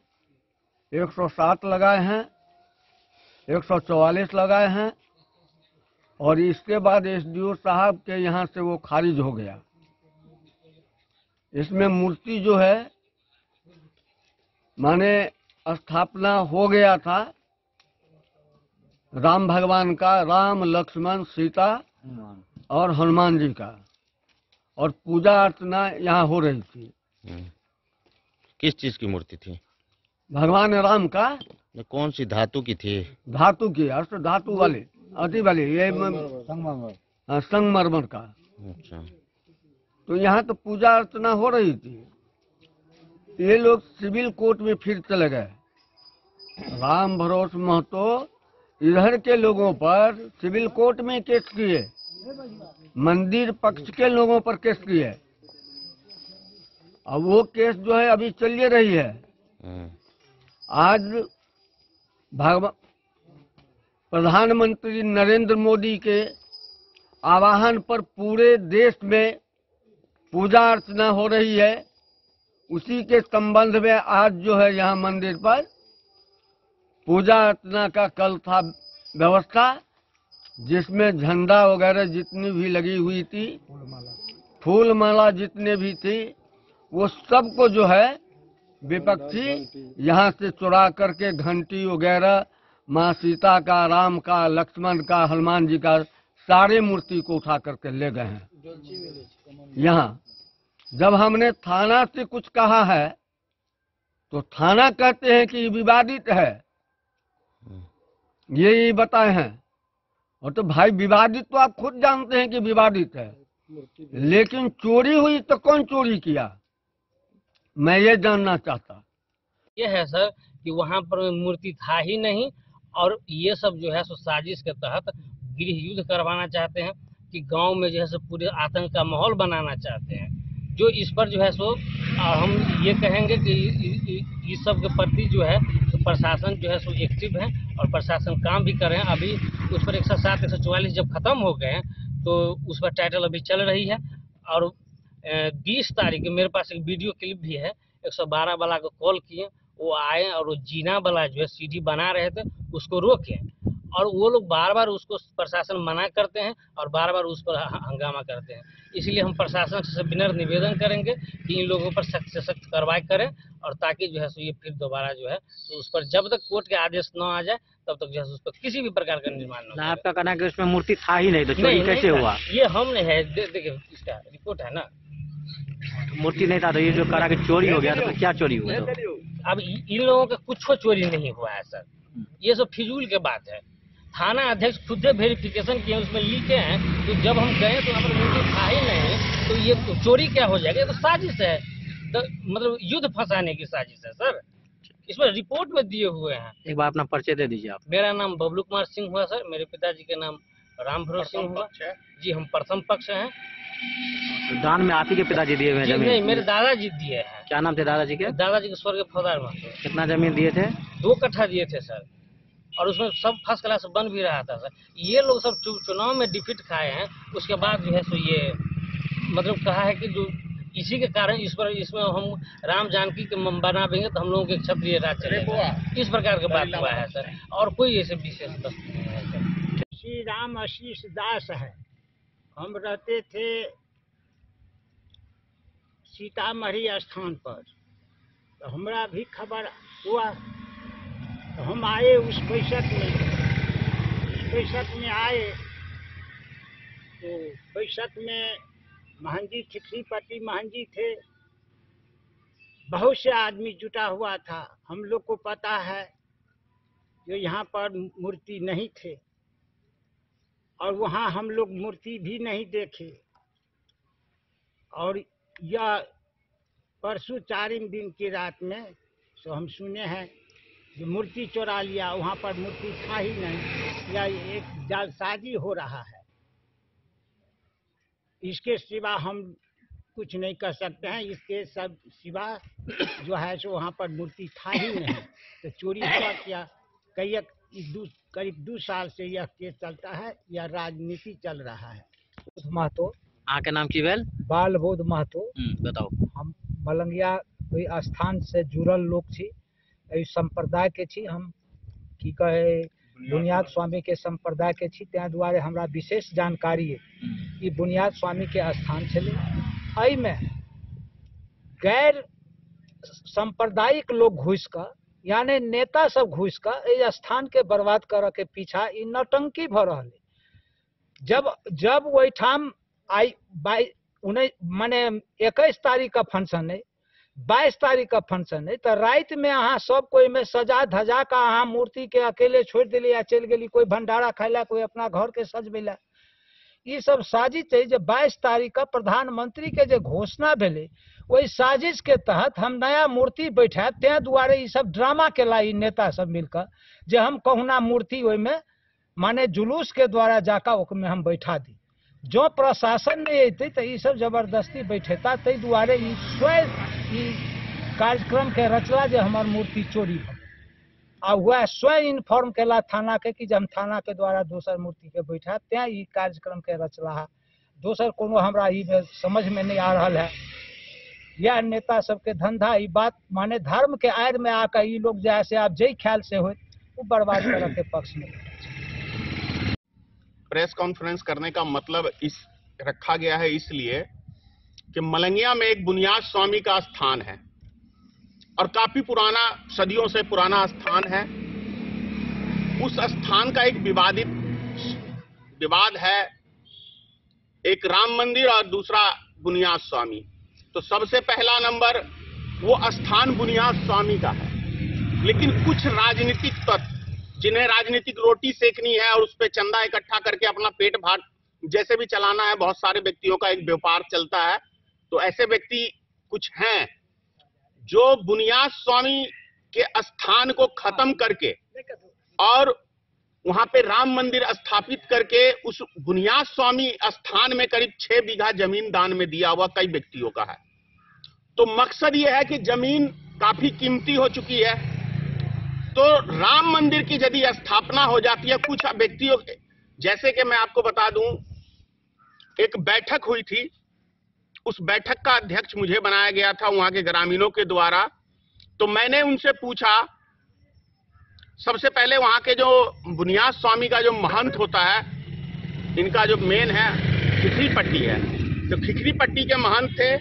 107 लगाए हैं, 144 लगाए हैं, और इसके बाद एसडीओ साहब के यहाँ से वो खारिज हो गया। इसमें मूर्ति जो है माने स्थापना हो गया था राम भगवान का, राम लक्ष्मण सीता और हनुमान जी का, और पूजा अर्चना यहाँ हो रही थी। किस चीज की मूर्ति थी? भगवान राम का। कौन सी धातु की थी? धातु की, अष्ट धातु वाले, अति वाले, ये संगमरमर का। अच्छा। तो यहाँ तो पूजा अर्चना हो रही थी। ये लोग सिविल कोर्ट में फिर चले गए। राम भरोस महतो इधर के लोगों पर सिविल कोर्ट में केस किए, मंदिर पक्ष के लोगों पर केस किए। अब वो केस जो है अभी चलिए रही है। आज प्रधानमंत्री नरेंद्र मोदी के आह्वान पर पूरे देश में पूजा अर्चना हो रही है। उसी के संबंध में आज जो है यहाँ मंदिर पर पूजा अर्चना का कल था व्यवस्था, जिसमें झंडा वगैरह जितनी भी लगी हुई थी, फूल माला जितने भी थी, वो सबको जो है विपक्षी यहाँ से चुरा करके घंटी वगैरह माँ सीता का, राम का, लक्ष्मण का, हनुमान जी का सारे मूर्ति को उठा करके ले गए हैं। यहाँ जब हमने थाना से कुछ कहा है तो थाना कहते हैं कि विवादित है, ये बताए हैं। और तो भाई विवादित तो आप खुद जानते हैं कि विवादित है, लेकिन चोरी हुई तो कौन चोरी किया, मैं ये जानना चाहता। ये है सर कि वहाँ पर मूर्ति था ही नहीं, और ये सब जो है सो साजिश के तहत गृह युद्ध करवाना चाहते हैं कि गांव में जो है सो पूरे आतंक का माहौल बनाना चाहते हैं। जो इस पर जो है सो हम ये कहेंगे कि इस सब के प्रति जो है तो प्रशासन जो है सो एक्टिव है और प्रशासन काम भी कर रहे हैं। अभी उस पर 107, 144 जब खत्म हो गए हैं तो उस पर टाइटल अभी चल रही है। और 20 तारीख को मेरे पास एक वीडियो क्लिप भी है, 112 वाला को कॉल किए, वो आए और वो जीना वाला जो है सीढ़ी बना रहे थे उसको रोके, और वो लोग बार बार उसको प्रशासन मना करते हैं और बार बार उस पर हंगामा करते हैं। इसलिए हम प्रशासन से विनम्र निवेदन करेंगे कि इन लोगों पर सख्त से सख्त कार्रवाई करें, और ताकि जो है सो ये फिर दोबारा जो है तो उस पर जब तक कोर्ट के आदेश न आ जाए तब तक जो है उस पर किसी भी प्रकार का निर्माण न हो। आपका कहना है कि उसमें मूर्ति था ही नहीं, तो चोरी कैसे हुआ? ये हमने है, देखिए इसका रिपोर्ट है ना, मूर्ति नहीं था तो ये जो करा कि चोरी हो गया, तो क्या चोरी हुआ? अब इन लोगों का कुछ चोरी नहीं हुआ है सर, ये सब फिजूल के बात है। थाना अध्यक्ष खुद वेरिफिकेशन किए, उसमें लिखे हैं, तो जब हम गए तो यहाँ पर मूर्ति था ही नहीं, तो ये चोरी क्या हो जाएगा? ये तो साजिश है, तो मतलब युद्ध फंसाने की साजिश है सर, इसमें रिपोर्ट में दिए हुए हैं। एक बार अपना परिचय दे दीजिए आप। मेरा नाम बबलू कुमार सिंह हुआ सर, मेरे पिताजी के नाम राम भरोस सिंह हुआ जी, हम प्रथम पक्ष हैं। दान में आप ही के पिताजी दिए हुए हैं जमीन? नहीं, मेरे दादाजी दिए हैं। क्या नाम थे दादाजी के? दादाजी के स्वर्गीय फौदार महतो। कितना जमीन दिए थे? 2 कट्ठा दिए थे सर, और उसमें सब फर्स्ट क्लास बन भी रहा था सर। ये लोग सब चुनाव में डिफीट खाए हैं, उसके बाद जो है सो ये मतलब कहा है कि जो इसी के कारण इसमें हम राम जानकी के बना देंगे तो हम लोगों के क्षत्रिय राज चलेगा, इस प्रकार का बात हुआ है सर, और कोई ऐसे विशेष वस्तु नहीं है सर। श्री राम आशीष दास है, हम रहते थे सीतामढ़ी स्थान पर, तो हमरा भी खबर हुआ तो हम आए उस बैठक में आए, तो बैठक में महंजी ठिकरीपति महंजी थे, बहुत से आदमी जुटा हुआ था। हम लोग को पता है जो यहाँ पर मूर्ति नहीं थे, और वहाँ हम लोग मूर्ति भी नहीं देखे, और यह परसों 4 दिन की रात में तो हम सुने हैं जो मूर्ति चुरा लिया, वहाँ पर मूर्ति था ही नहीं, या एक जालसाजी हो रहा है। इसके सिवा हम कुछ नहीं कर सकते हैं, इसके सब सिवा जो है सो वहाँ पर मूर्ति था ही नहीं, तो चोरी हुआ क्या? करीब 2 साल से यह केस चलता है, यह राजनीति चल रहा है। महतो के नाम की बेल? बाल बोध महतो। बताओ। हम मलंगिया स्थान से जुड़ल लोग छी, संप्रदाय के छी, हम की कहे बुनियाद स्वामी के संप्रदाय के छी, तै दुआरे हमरा विशेष जानकारी है। ई बुनियाद स्वामी के स्थान छले, एहि में गैर सांप्रदायिक लोग घुस कर, यानी नेता सब घुस कर स्थान के बर्बाद करे के पीछा ई नौटंकी भ रहा है। जब वही ठाम आई माने 21 तारीख का फंक्शन है, 22 तारीख का फंक्शन है, तो रात में अहाँ सब कोई में सजा धजा का अहाँ मूर्ति के अकेले छोड़ दिली या चल गई, कोई भंडारा खाइला, कोई अपना घर के सजबेला। ये सब साजिश है। जो 22 तारीख का प्रधानमंत्री के जो घोषणा भेले वही साजिश के तहत हम नया मूर्ति बैठा, ते दुआरे ये सब ड्रामा केला ई नेता सब मिलकर, जो हम कहुना मूर्ति ओहि में माने जुलूस के द्वारा जाकर ओकमे हम बैठा दी। जो प्रशासन नहीं अते तो ये सब जबरदस्ती बैठेता, तै दुआरे ई स्वयं ई कार्यक्रम के रचला जो हमार मूर्ति चोरी हो आ वह स्वयं इन्फॉर्म केला थाना के कि हम थाना के द्वारा दोसर मूर्ति के बैठा, ते ई कार्यक्रम के रचला है। दोसर कोनो हमरा ई समझ में नहीं आ रहा है। यह नेता सबके धंधा ई बात माने धर्म के आड़ में आकर ई लोग जैसे आप जय ख्याल से हो वो बर्बाद करे के पक्ष में। प्रेस कॉन्फ्रेंस करने का मतलब इस रखा गया है इसलिए कि मलंगिया में एक बुनियाद स्वामी का स्थान है और काफी पुराना, सदियों से पुराना स्थान है। उस स्थान का एक विवाद है, एक राम मंदिर और दूसरा बुनियाद स्वामी। तो सबसे पहला नंबर वो स्थान बुनियाद स्वामी का है, लेकिन कुछ राजनीतिक तत्व जिन्हें राजनीतिक रोटी सेकनी है और उस पर चंदा इकट्ठा करके अपना पेट भाट जैसे भी चलाना है, बहुत सारे व्यक्तियों का एक व्यापार चलता है। तो ऐसे व्यक्ति कुछ हैं जो बुनियाद स्वामी के स्थान को खत्म करके और वहां पे राम मंदिर स्थापित करके उस बुनियाद स्वामी स्थान में करीब 6 बीघा जमीन दान में दिया हुआ कई व्यक्तियों का है। तो मकसद ये है कि जमीन काफी कीमती हो चुकी है, तो राम मंदिर की यदि स्थापना हो जाती है, कुछ व्यक्तियों, जैसे कि मैं आपको बता दूं, एक बैठक हुई थी, उस बैठक का अध्यक्ष मुझे बनाया गया था वहां के ग्रामीणों के द्वारा। तो मैंने उनसे पूछा, सबसे पहले वहां के जो बुनियाद स्वामी का जो महंत होता है, इनका जो मेन है खिखरी पट्टी है, तो खिखरी पट्टी के महंत थे।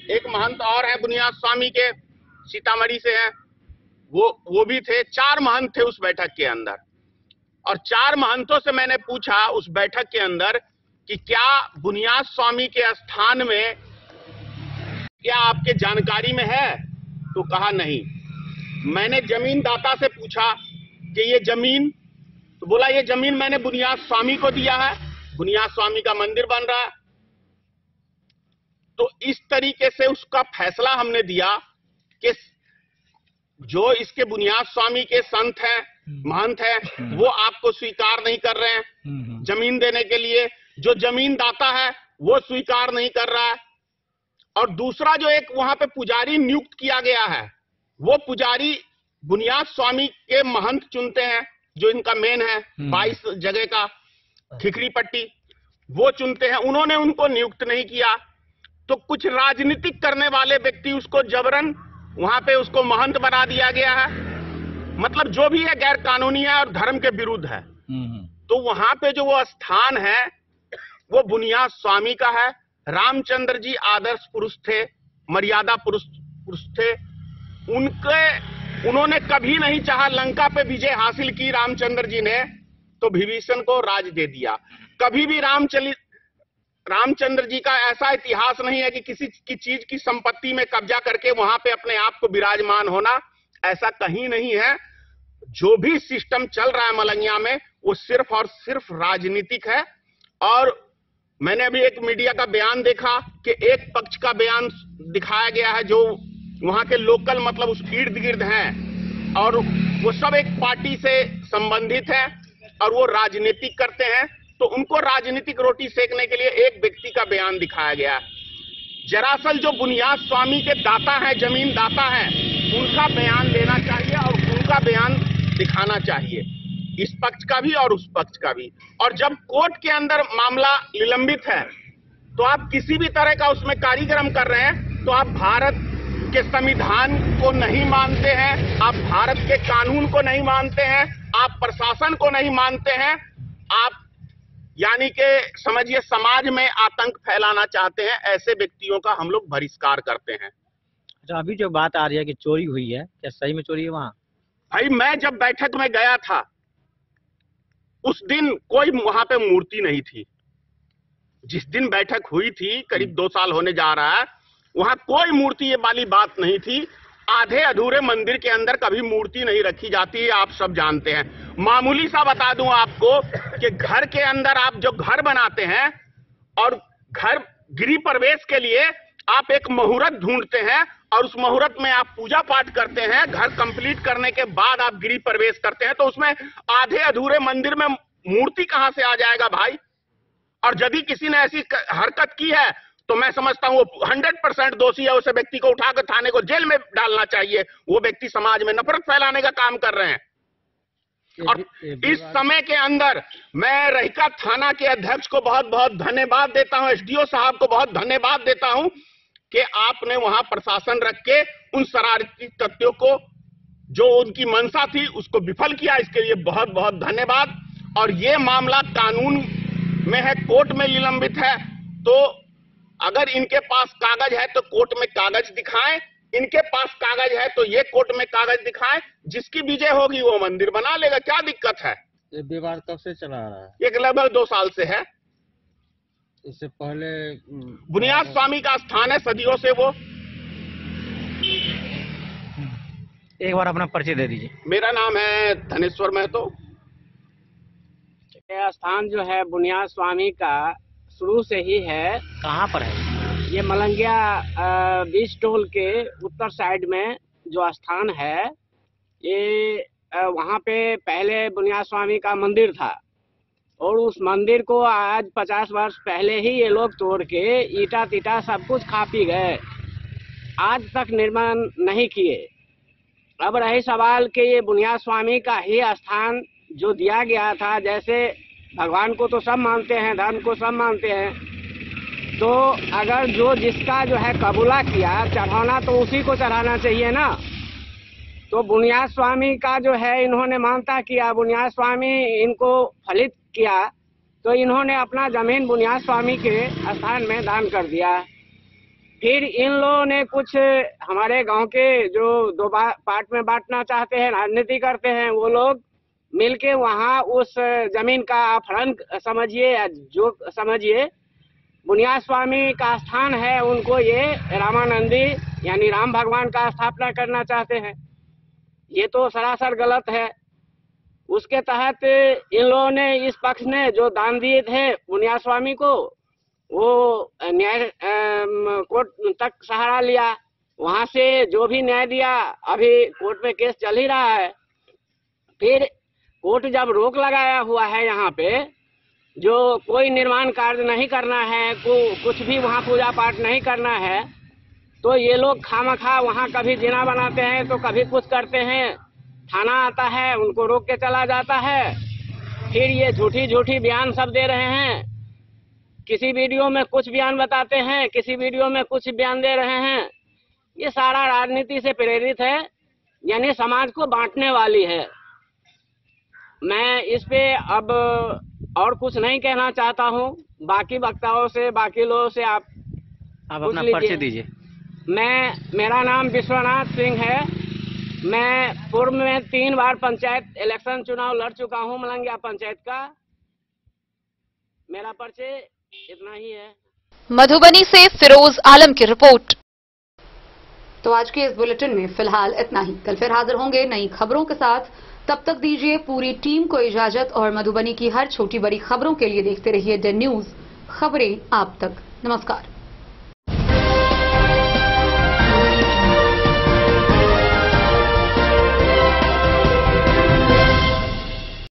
एक महंत और है बुनियाद स्वामी के, सीतामढ़ी से हैं, वो भी थे। 4 महंत थे उस बैठक के अंदर, और 4 महंतों से मैंने पूछा उस बैठक के अंदर कि क्या बुनियाद स्वामी के स्थान में क्या आपके जानकारी में है? तो कहा नहीं। मैंने जमीन दाता से पूछा कि ये जमीन, तो बोला ये जमीन मैंने बुनियाद स्वामी को दिया है, बुनियाद स्वामी का मंदिर बन रहा है। तो इस तरीके से उसका फैसला हमने दिया कि जो इसके बुनियाद स्वामी के संत हैं, महंत हैं, वो आपको स्वीकार नहीं कर रहे हैं जमीन देने के लिए। जो जमीन दाता है वो स्वीकार नहीं कर रहा है। और दूसरा जो एक वहां पे पुजारी नियुक्त किया गया है, वो पुजारी बुनियाद स्वामी के महंत चुनते हैं, जो इनका मेन है 22 जगह का खिखरी पट्टी, वो चुनते हैं। उन्होंने उनको नियुक्त नहीं किया। तो कुछ राजनीतिक करने वाले व्यक्ति उसको जबरन वहां पे उसको महंत बना दिया गया है। मतलब जो भी है गैर कानूनी है और धर्म के विरुद्ध है। तो वहां पे जो वो स्थान है वो बुनियाद स्वामी का है। रामचंद्र जी आदर्श पुरुष थे, मर्यादा पुरुष थे। उन्होंने कभी नहीं चाहा, लंका पे विजय हासिल की रामचंद्र जी ने, तो विभीषण को राज दे दिया। कभी भी रामचंद्र जी का ऐसा इतिहास नहीं है कि किसी की चीज की संपत्ति में कब्जा करके वहां पे अपने आप को विराजमान होना, ऐसा कहीं नहीं है। जो भी सिस्टम चल रहा है मलंगिया में, वो सिर्फ और सिर्फ राजनीतिक है। और मैंने अभी एक मीडिया का बयान देखा कि एक पक्ष का बयान दिखाया गया है जो वहां के लोकल मतलब उस इर्द गिर्द हैं, और वो सब एक पार्टी से संबंधित है और वो राजनीतिक करते हैं। तो उनको राजनीतिक रोटी सेकने के लिए एक व्यक्ति का बयान दिखाया गया। दरअसल जो बुनियाद स्वामी के दाता हैं, जमीन दाता हैं, उनका बयान लेना चाहिए और उनका बयान दिखाना चाहिए, इस पक्ष का भी और उस पक्ष का भी। और जब कोर्ट के अंदर मामला निलंबित है, तो आप किसी भी तरह का उसमें कार्यक्रम कर रहे हैं, तो आप भारत के संविधान को नहीं मानते हैं, आप भारत के कानून को नहीं मानते हैं, आप प्रशासन को नहीं मानते हैं, आप यानी कि समझिए समाज में आतंक फैलाना चाहते हैं। ऐसे व्यक्तियों का हम लोग बहिष्कार करते हैं। अच्छा, अभी जो बात आ रही है कि चोरी हुई है, क्या सही में चोरी है वहाँ? भाई मैं जब बैठक में गया था उस दिन कोई वहां पे मूर्ति नहीं थी, जिस दिन बैठक हुई थी, करीब 2 साल होने जा रहा है, वहां कोई मूर्ति ये वाली बात नहीं थी। आधे अधूरे मंदिर के अंदर कभी मूर्ति नहीं रखी जाती है, आप सब जानते हैं। मामूली सा बता दूं आपको कि घर के अंदर आप जो घर बनाते हैं और घर गृह प्रवेश के लिए आप एक मुहूर्त ढूंढते हैं और उस मुहूर्त में आप पूजा पाठ करते हैं, घर कंप्लीट करने के बाद आप गृह प्रवेश करते हैं, तो उसमें आधे अधूरे मंदिर में मूर्ति कहां से आ जाएगा भाई? और यदि किसी ने ऐसी हरकत की है तो मैं समझता हूं वो 100% दोषी है। उसे व्यक्ति को उठाकर थाने को जेल में डालना चाहिए। वो व्यक्ति समाज में नफरत फैलाने का काम कर रहे हैं। और इस समय के अंदर मैं रहिका थाना के अध्यक्ष को बहुत बहुत धन्यवाद देता हूं, एसडीओ साहब को बहुत धन्यवाद देता हूं कि आपने वहां प्रशासन रख के उन शरारती तत्वों को जो उनकी मंशा थी उसको विफल किया। इसके लिए बहुत बहुत धन्यवाद। और ये मामला कानून में है, कोर्ट में निलंबित है, तो अगर इनके पास कागज है तो कोर्ट में कागज दिखाएं, इनके पास कागज है तो ये कोर्ट में कागज दिखाएं। जिसकी विजय होगी वो मंदिर बना लेगा, क्या दिक्कत है? ये विवाद कब से चला आ रहा है? ये लगभग 2 साल से है। इससे पहले बुनियाद स्वामी का स्थान है, सदियों से वो। एक बार अपना परिचय दे दीजिए। मेरा नाम है धनेश्वर महतो। यह स्थान जो है बुनियाद स्वामी का शुरू से ही है। कहाँ पर है? ये मलंगिया बीच टोल के उत्तर साइड में जो स्थान है, ये वहाँ पे पहले बुनियाद स्वामी का मंदिर था और उस मंदिर को आज 50 वर्ष पहले ही ये लोग तोड़ के ईटा तीटा सब कुछ खा पी गए, आज तक निर्माण नहीं किए। अब रही सवाल कि ये बुनियाद स्वामी का ही स्थान जो दिया गया था, जैसे भगवान को तो सब मानते हैं, धर्म को सब मानते हैं, तो अगर जो जिसका जो है कबूला किया, चढ़ाना तो उसी को चढ़ाना चाहिए ना। तो बुनियाद स्वामी का जो है इन्होंने मानता किया, बुनियाद स्वामी इनको फलित किया, तो इन्होंने अपना जमीन बुनियाद स्वामी के स्थान में दान कर दिया। फिर इन लोगों ने कुछ हमारे गांव के जो 2 पार्ट में बांटना चाहते हैं, राजनीति करते हैं, वो लोग मिलके वहाँ उस जमीन का अपहरण समझिए या जो समझिए, बुनियाद स्वामी का स्थान है, उनको ये रामानंदी यानी राम भगवान का स्थापना करना चाहते हैं। ये तो सरासर गलत है। उसके तहत इन लोगों ने, इस पक्ष ने जो दान दिए थे बुनियाद स्वामी को, वो न्याय कोर्ट तक सहारा लिया। वहाँ से जो भी न्याय दिया, अभी कोर्ट में केस चल ही रहा है। फिर कोर्ट जब रोक लगाया हुआ है यहाँ पे, जो कोई निर्माण कार्य नहीं करना है, कुछ भी वहाँ पूजा पाठ नहीं करना है, तो ये लोग खामखा वहाँ कभी जीना बनाते हैं तो कभी कुछ करते हैं। थाना आता है, उनको रोक के चला जाता है। फिर ये झूठी झूठी बयान सब दे रहे हैं। किसी वीडियो में कुछ बयान बताते हैं, किसी वीडियो में कुछ बयान दे रहे हैं। ये सारा राजनीति से प्रेरित है, यानी समाज को बांटने वाली है। मैं इस पे अब और कुछ नहीं कहना चाहता हूँ। बाकी वक्ताओं से, बाकी लोगों से आप अपना परिचय दीजिए। मेरा नाम विश्वनाथ सिंह है। मैं पूर्व में 3 बार पंचायत इलेक्शन चुनाव लड़ चुका हूँ मलंगिया पंचायत का। मेरा परिचय इतना ही है। मधुबनी से फिरोज आलम की रिपोर्ट। तो आज के इस बुलेटिन में फिलहाल इतना ही। कल फिर हाजिर होंगे नई खबरों के साथ। तब तक दीजिए पूरी टीम को इजाजत और मधुबनी की हर छोटी बड़ी खबरों के लिए देखते रहिए DEN न्यूज, खबरें आप तक। नमस्कार।